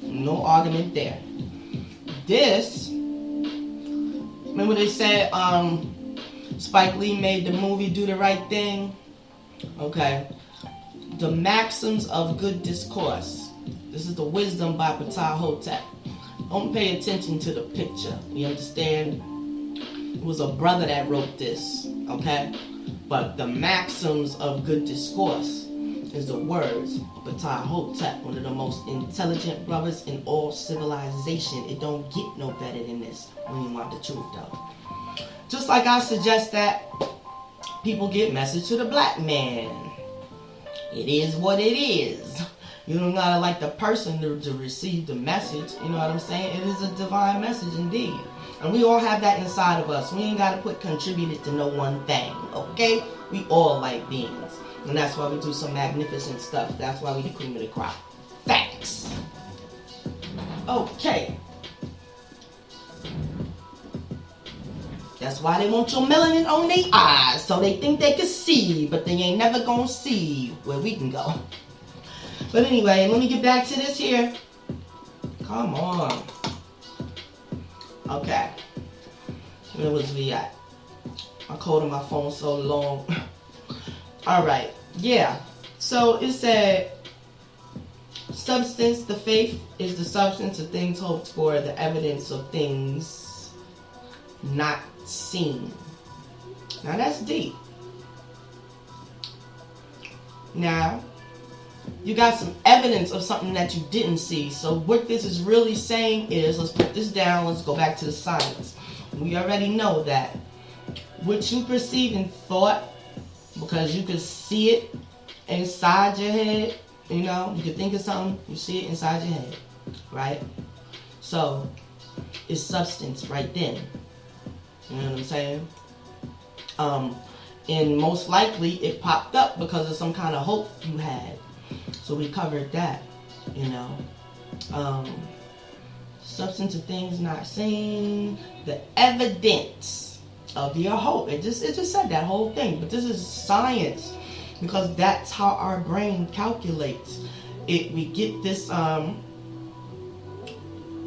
No argument there. This, remember they said Spike Lee made the movie Do the Right Thing? Okay. The Maxims of Good Discourse. This is the wisdom by Ptah. Don't pay attention to the picture. You understand? It was a brother that wrote this, okay? But the Maxims of Good Discourse is the words of Ptah, one of the most intelligent brothers in all civilization. It don't get no better than this when you want the truth, though. Just like I suggest that people get message to the black man. It is what it is. You don't gotta like the person to receive the message. You know what I'm saying? It is a divine message indeed. And we all have that inside of us. We ain't gotta put contributed to no one thing. Okay? We all like beings. And that's why we do some magnificent stuff. That's why we the cream of the crop. Facts. Okay. That's why they want your melanin on their eyes. So they think they can see. But they ain't never gonna see where we can go. But anyway, let me get back to this here. Come on. Okay. Where was we at? I called on my phone so long. Alright. Yeah. So it said, substance, the faith is the substance of things hoped for, the evidence of things not seen. Now that's deep. Now, you got some evidence of something that you didn't see. So what this is really saying is, let's put this down, let's go back to the science. We already know that what you perceive in thought, because you can see it inside your head, you know, you can think of something, you see it inside your head, right? So, it's substance right then. You know what I'm saying? And most likely it popped up because of some kind of hope you had. So we covered that, you know. Substance of things not seen, the evidence of your hope. It just said that whole thing, but this is science because that's how our brain calculates it. We get this,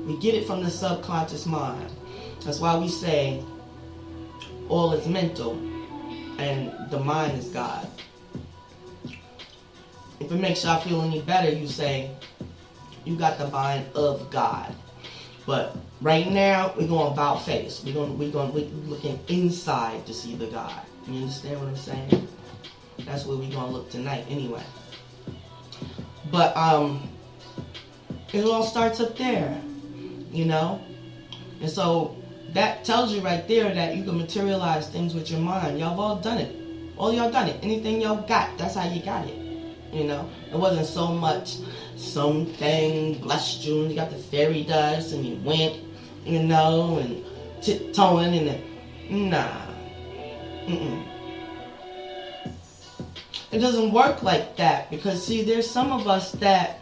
we get it from the subconscious mind. That's why we say all is mental and the mind is God. If it makes y'all feel any better, you say you got the mind of God. But right now we're going about face. We're looking inside to see the God. You understand what I'm saying? That's where we're gonna look tonight anyway. But it all starts up there, you know? And so that tells you right there that you can materialize things with your mind. Y'all have all done it. All y'all done it. Anything y'all got, that's how you got it. You know, it wasn't so much something blessed you and you got the fairy dust and you went, you know, and tiptoeing and nah. It doesn't work like that because see, there's some of us that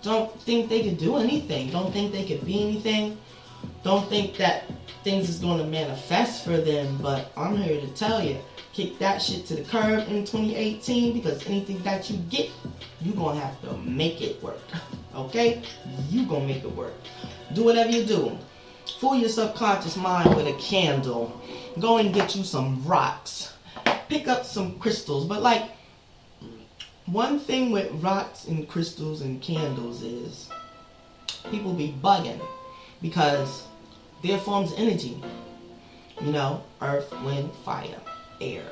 don't think they could do anything, don't think they could be anything, don't think that things is going to manifest for them. But I'm here to tell you, kick that shit to the curb in 2018 because anything that you get, you gonna have to make it work. Okay? You gonna make it work. Do whatever you do. Fool your subconscious mind with a candle. Go and get you some rocks. Pick up some crystals. But like, one thing with rocks and crystals and candles is people be bugging because they're forms of energy. You know, earth, wind, fire, air.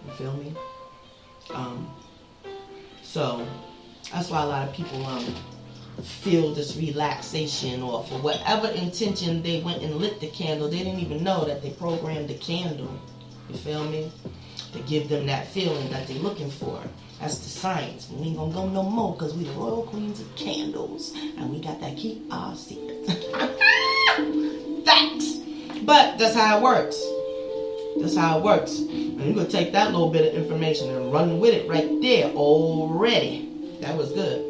You feel me? So that's why a lot of people feel this relaxation, or for whatever intention they went and lit the candle, they didn't even know that they programmed the candle. You feel me? To give them that feeling that they're looking for. That's the science. We ain't gonna go no more because we the royal queens of candles and we got that keep our secrets. Facts. But that's how it works. That's how it works. And you're going to take that little bit of information and run with it right there already. That was good.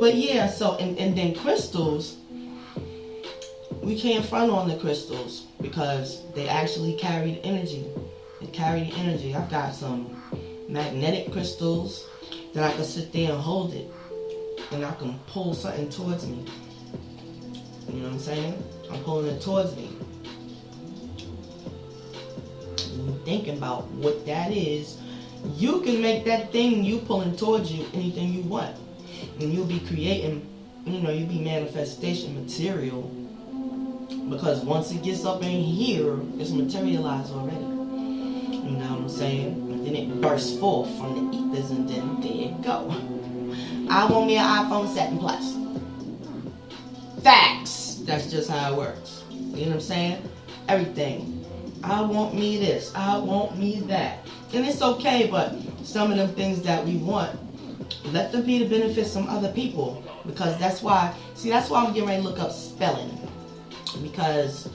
But yeah, so, and then crystals, we can't front on the crystals because they actually carry the energy. They carry the energy. I've got some magnetic crystals that I can sit there and hold it. And I can pull something towards me. You know what I'm saying? I'm pulling it towards me. Thinking about what that is, you can make that thing you pulling towards you anything you want, and you'll be creating, you'll be manifestation material, because once it gets up in here, it's materialized already. You know what I'm saying? And then it bursts forth from the ethers, and then there you go. I want me an iPhone 7 Plus. Facts. That's just how it works. You know what I'm saying? Everything. I want me this. I want me that. And it's okay, but some of them things that we want, let them be to benefit some other people. Because that's why I'm getting ready to look up spelling. Because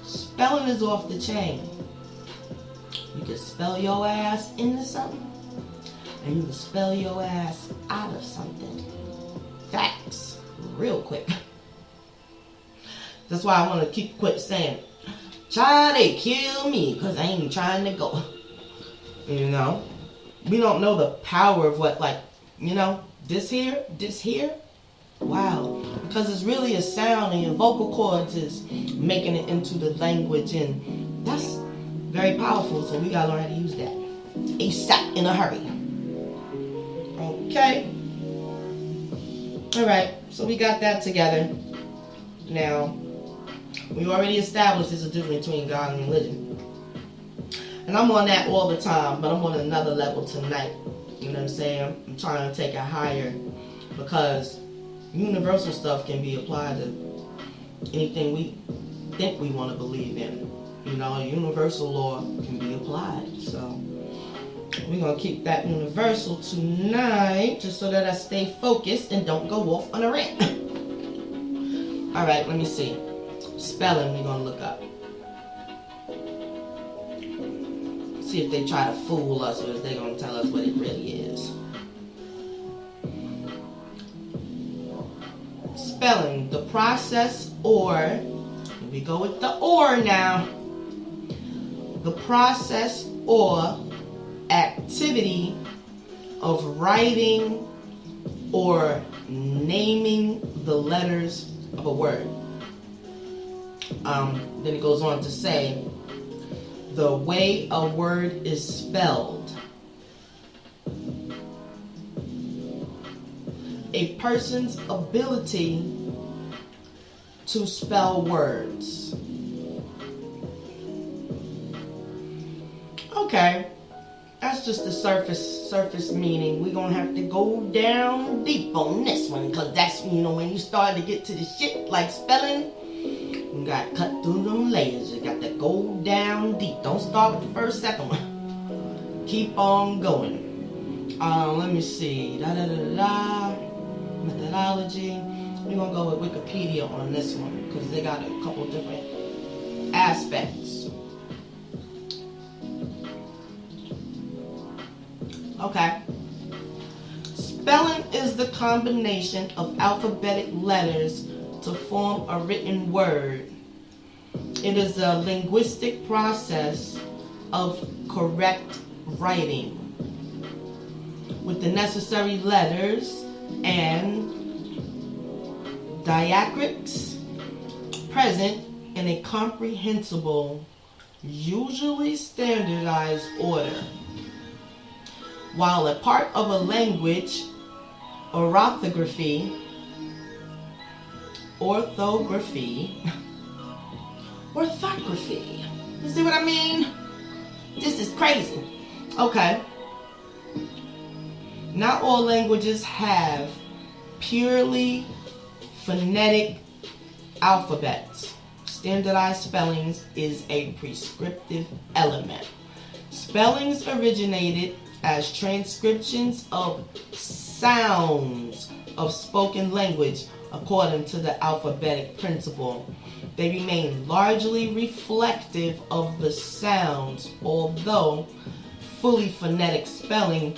spelling is off the chain. You can spell your ass into something, and you can spell your ass out of something. Facts. Real quick. That's why I want to quit saying, try they kill me, because I ain't trying to go. We don't know the power of what, this here. Wow. Because it's really a sound, and your vocal cords is making it into the language, and that's very powerful, so we got to learn how to use that. ASAP, in a hurry. Okay. Alright, so we got that together. Now, we already established there's a difference between God and religion. And I'm on that all the time, but I'm on another level tonight. You know what I'm saying? I'm trying to take it higher, because universal stuff can be applied to anything we think we want to believe in. Universal law can be applied. So we're going to keep that universal tonight, just so that I stay focused and don't go off on a rant. Alright, let me see. Spelling we're going to look up. See if they try to fool us, or if they're going to tell us what it really is. Spelling, the process or, we go with the or now. The process or activity of writing or naming the letters of a word. Then it goes on to say, the way a word is spelled. A person's ability to spell words. Okay, that's just the surface meaning. We're gonna have to go down deep on this one, because that's, when you start to get to the shit like spelling, you got to cut through them layers. You got to go down deep. Don't start with the second one. Keep on going. Let me see. Methodology. We're gonna go with Wikipedia on this one, because they got a couple different aspects. Okay. Spelling is the combination of alphabetic letters to form a written word. It is a linguistic process of correct writing with the necessary letters and diacritics present in a comprehensible, usually standardized order. While a part of a language, orthography, you see what I mean? This is crazy. Okay. Not all languages have purely phonetic alphabets. Standardized spellings is a prescriptive element. Spellings originated as transcriptions of sounds of spoken language according to the alphabetic principle. They remain largely reflective of the sounds, although fully phonetic spelling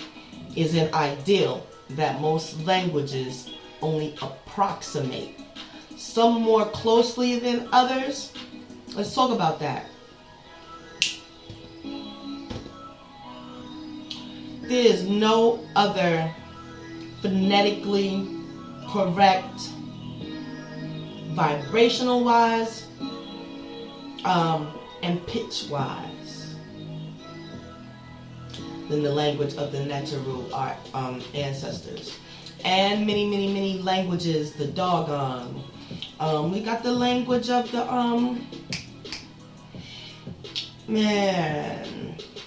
is an ideal that most languages only approximate. Some more closely than others. Let's talk about that. There is no other phonetically correct, vibrational wise, and pitch wise than the language of the natural our ancestors. And many, many, many languages, the doggone. We got the language of the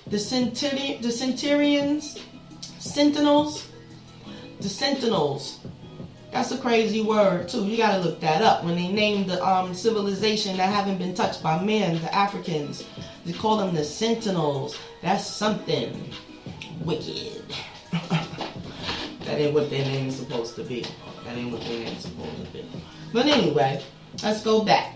the Sentinels. That's a crazy word too. You gotta look that up. When they named the civilization that haven't been touched by man, the Africans, they call them the Sentinels. That's something wicked. That ain't what their name is supposed to be. That ain't what their name is supposed to be. But anyway, let's go back.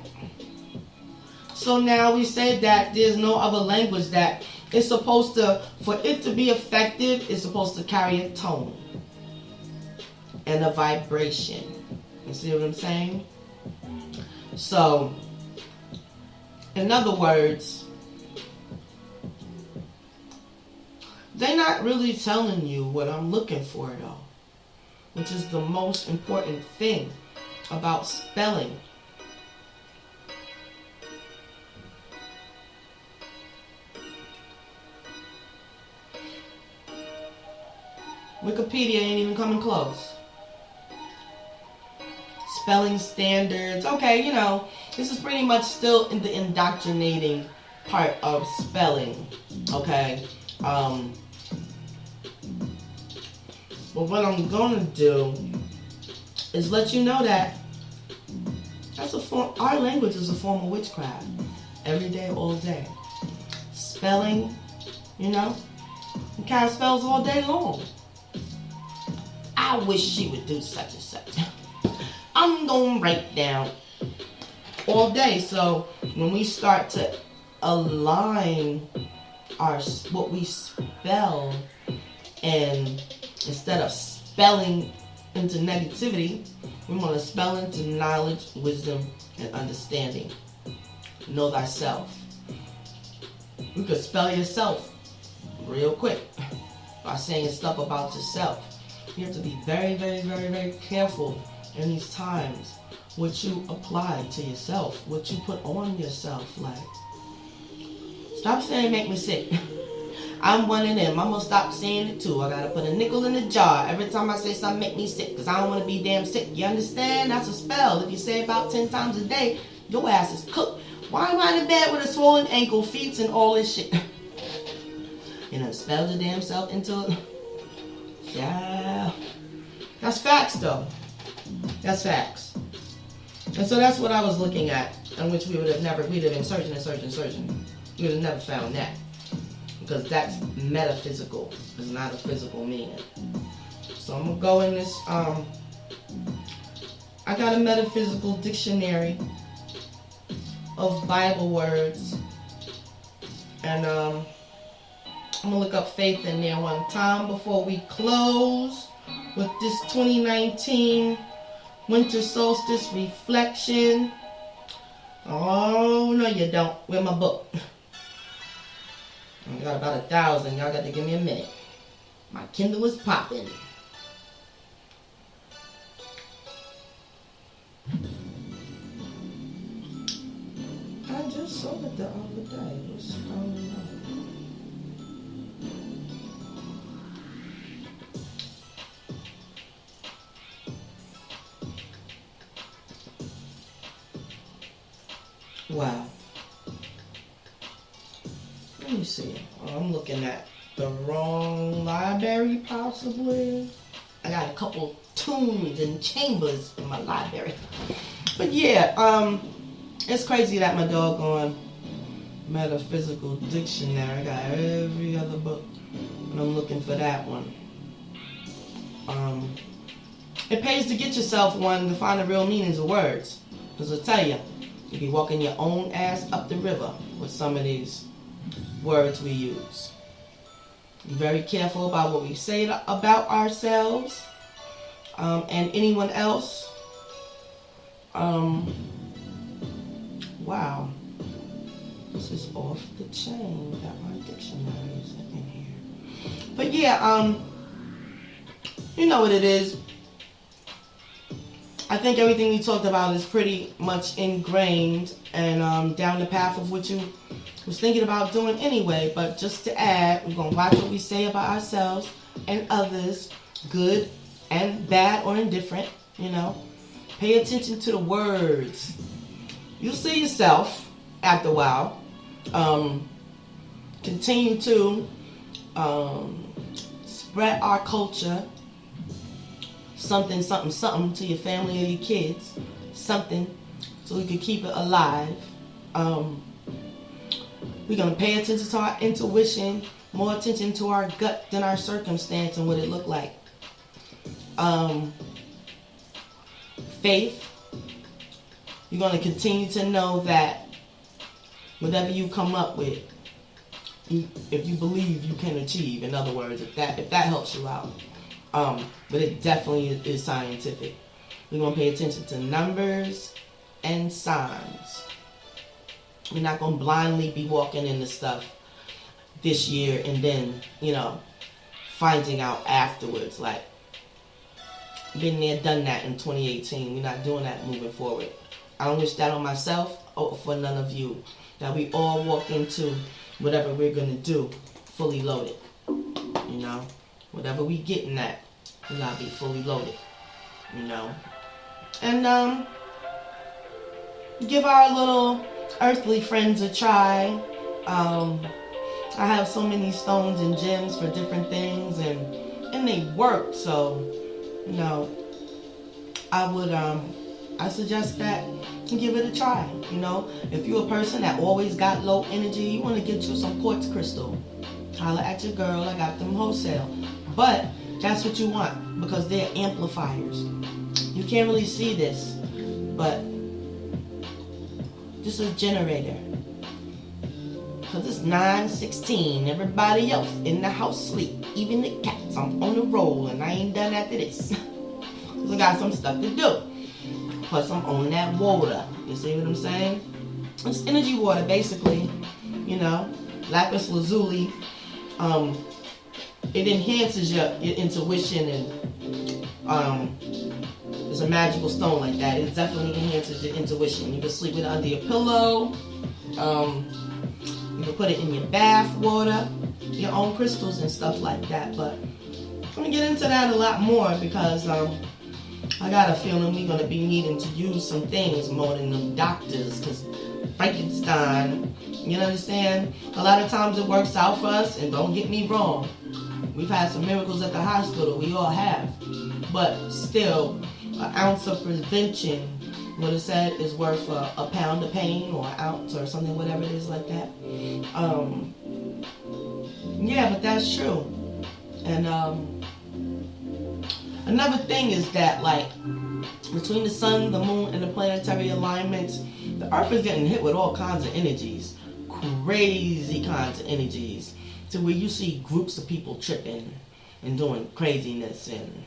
So now we said that there's no other language that is supposed to, for it to be effective, it's supposed to carry a tone and a vibration. You see what I'm saying? So, in other words, they're not really telling you what I'm looking for though, which is the most important thing about spelling. Wikipedia ain't even coming close. Spelling standards. Okay, you know, this is pretty much still in the indoctrinating part of spelling. Okay. But what I'm gonna do is let you know that that's a form. Our language is a form of witchcraft. Every day, all day. Spelling, you know, you cast spells all day long. I wish she would do such and such. I'm gonna write down all day. So when we start to align what we spell, and instead of spelling into negativity, we want to spell into knowledge, wisdom, and understanding. Know thyself. You could spell yourself real quick by saying stuff about yourself. You have to be very, very, very, very careful in these times what you apply to yourself, what you put on yourself. Like, stop saying make me sick. I'm one of them. I'm gonna stop saying it too. I gotta put a nickel in the jar every time I say something make me sick, because I don't want to be damn sick. You understand? That's a spell. If you say it about 10 times a day, your ass is cooked. Why am I in bed with a swollen ankle, feet, and all this shit? You know, spell your damn self into it. Yeah. That's facts though. That's facts. And so that's what I was looking at, in which we'd have been searching. We would have never found that. Because that's metaphysical. It's not a physical meaning. So I'm going to go in this, I got a metaphysical dictionary of Bible words. And I'm going to look up faith in there one time before we close with this 2019 Winter Solstice reflection. Oh, no you don't. Where my book? I got about 1,000. Y'all got to give me a minute. My Kindle is popping. I just saw it the other day. It was scrolling up. Wow. Let me see. Oh, I'm looking at the wrong library, possibly. I got a couple tombs and chambers in my library. But yeah, it's crazy that my doggone metaphysical dictionary, I got every other book, and I'm looking for that one. It pays to get yourself one to find the real meanings of words. Because I'll tell you, You be walking your own ass up the river with some of these words we use. Be very careful about what we say about ourselves and anyone else. Wow. This is off the chain. Got my dictionary in here. But yeah, you know what it is. I think everything we talked about is pretty much ingrained and down the path of what you was thinking about doing anyway. But just to add, we're going to watch what we say about ourselves and others, good and bad or indifferent, you know. Pay attention to the words. You'll see yourself after a while. Continue to spread our culture, something to your family or your kids, something so we can keep it alive. We're going to pay attention to our intuition, more attention to our gut than our circumstance and what it looked like. Faith. You're going to continue to know that whatever you come up with, if you believe you can achieve, in other words, if that helps you out. But it definitely is scientific. We're going to pay attention to numbers and signs. We're not going to blindly be walking into stuff this year and then, you know, finding out afterwards. Like, been there, done that in 2018. We're not doing that moving forward. I don't wish that on myself or for none of you. That we all walk into whatever we're going to do fully loaded. You know? Whatever we getting at, we got to be fully loaded. You know? And, give our little earthly friends a try. I have so many stones and gems for different things, and they work. So, you know, I would I suggest that you give it a try. You know, if you're a person that always got low energy, you want to get you some quartz crystal. Holla at your girl. I got them wholesale. But that's what you want because they're amplifiers. You can't really see this, but this is a generator. Because it's 9:16. Everybody else in the house sleep. Even the cats. I'm on the roll and I ain't done after this. Because I got some stuff to do. Plus I'm on that water. You see what I'm saying? It's energy water basically. You know. Lapis lazuli. It enhances your intuition and it's a magical stone like that. It definitely enhances your intuition. You can sleep with it under your pillow. You can put it in your bath water, your own crystals and stuff like that. But I'm going to get into that a lot more because I got a feeling we're going to be needing to use some things more than them doctors. Because Frankenstein, you understand? A lot of times it works out for us, and don't get me wrong. We've had some miracles at the hospital. We all have. But still, an ounce of prevention, what it said, is worth a pound of pain or an ounce or something, whatever it is like that. Yeah, but that's true. And another thing is that, like, between the sun, the moon, and the planetary alignments, the earth is getting hit with all kinds of energies. Crazy kinds of energies. To where you see groups of people tripping and doing craziness and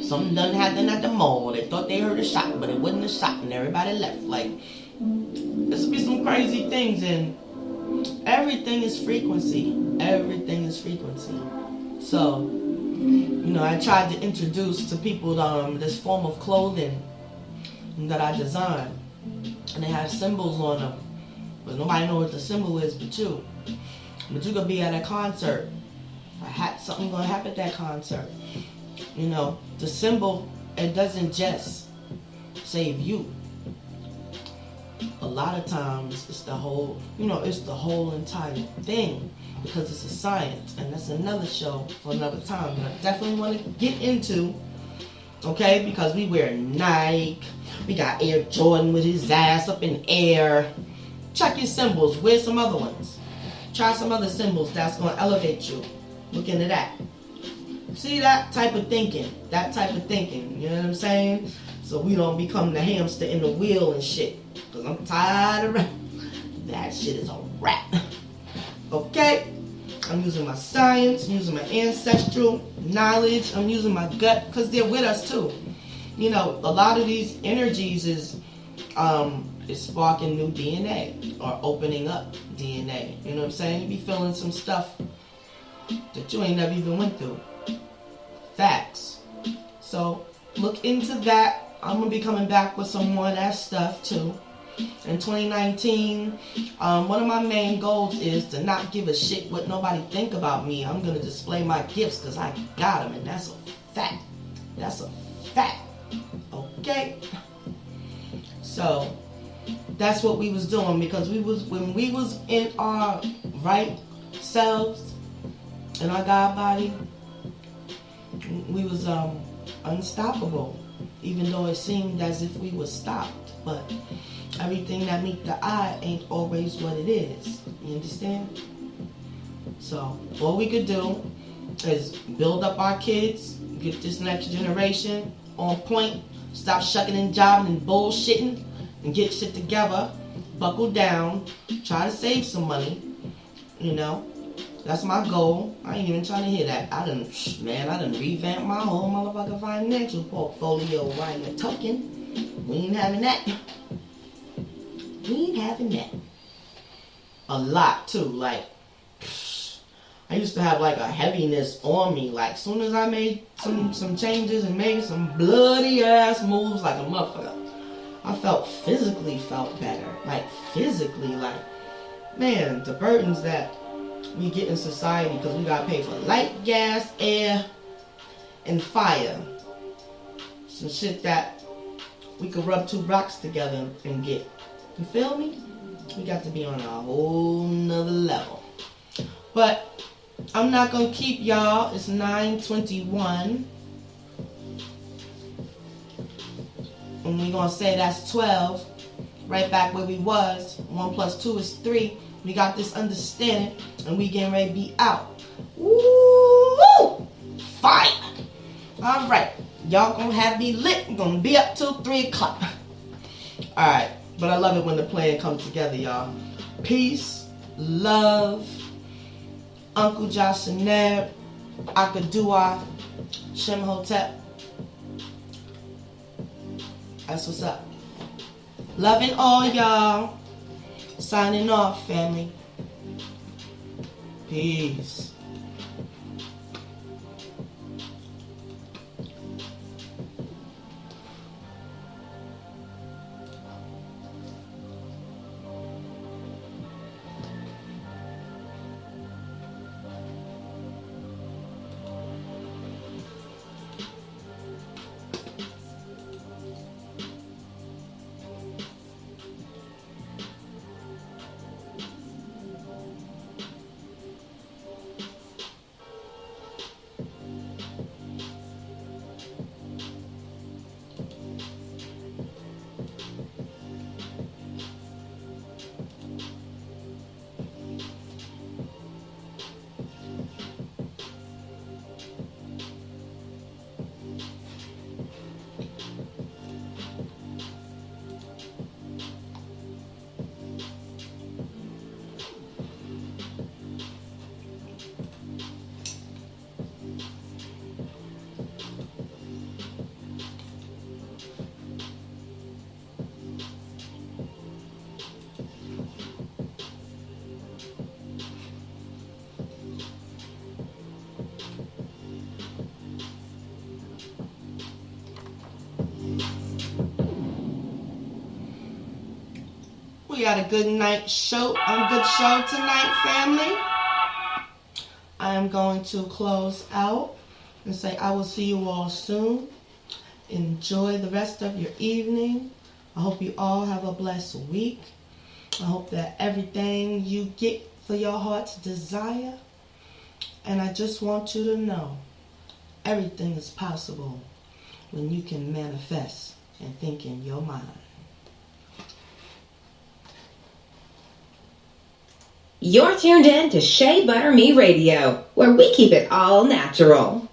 something done happened at the mall. They thought they heard a shot, but it wasn't a shot, and everybody left. Like, there's be some crazy things, and everything is frequency. Everything is frequency. So, you know, I tried to introduce to people this form of clothing that I designed, and they have symbols on them, but nobody knows what the symbol is but you. But you're gonna be at a concert. Something gonna happen at that concert. You know, the symbol, it doesn't just save you. A lot of times it's the whole, you know, it's the whole entire thing because it's a science, and that's another show for another time. But I definitely want to get into, okay, because we wear Nike, we got Air Jordan with his ass up in air. Check your symbols. Wear some other ones. Try some other symbols that's going to elevate you. Look into that. See that type of thinking. That type of thinking. You know what I'm saying? so we don't become the hamster in the wheel and shit. Because I'm tired of rap. That shit is a wrap. Okay? I'm using my science, I'm using my ancestral knowledge, I'm using my gut, because they're with us too. You know, a lot of these energies is sparking new DNA or opening up DNA. You know what I'm saying? You be feeling some stuff that you ain't never even went through. Facts. So look into that. I'm gonna be coming back with some more of that stuff too. In 2019, one of my main goals is to not give a shit what nobody think about me. I'm gonna display my gifts because I got them, and that's a fact. That's a fact. Okay. So that's what we was doing, because when we was in our right selves, in our God body, we was unstoppable, even though it seemed as if we were stopped. But everything that meet the eye ain't always what it is. You understand? So all we could do is build up our kids, get this next generation on point, stop shucking and jiving and bullshitting, and get shit together, buckle down, try to save some money. You know, that's my goal. I ain't even trying to hear that. I done revamp my whole motherfucking financial portfolio while you're talking. We ain't having that. We ain't having that. A lot too. Like, I used to have like a heaviness on me. Like, soon as I made some changes and made some bloody ass moves like a motherfucker, I physically felt better. Like, physically, like, man, the burdens that we get in society because we gotta pay for light, gas, air, and fire. Some shit that we could rub two rocks together and get. You feel me? We got to be on a whole nother level. But I'm not gonna keep y'all. It's 9:21. And we're gonna say that's 12. Right back where we was. 1 + 2 is 3. We got this understanding, and we getting ready to be out. Woo! Fire! All right, y'all gonna have me lit. I'm gonna be up till 3 o'clock. All right, but I love it when the plan comes together, y'all. Peace, love, Uncle Josh and Neb, Akadua, Shem Hotep. That's what's up. Loving all y'all. Signing off, family. Peace. We got a good night show, a good show tonight, family. I am going to close out and say I will see you all soon. Enjoy the rest of your evening. I hope you all have a blessed week. I hope that everything you get for your heart's desire. And I just want you to know, everything is possible when you can manifest and think in your mind. You're tuned in to Shea Butter Me Radio, where we keep it all natural.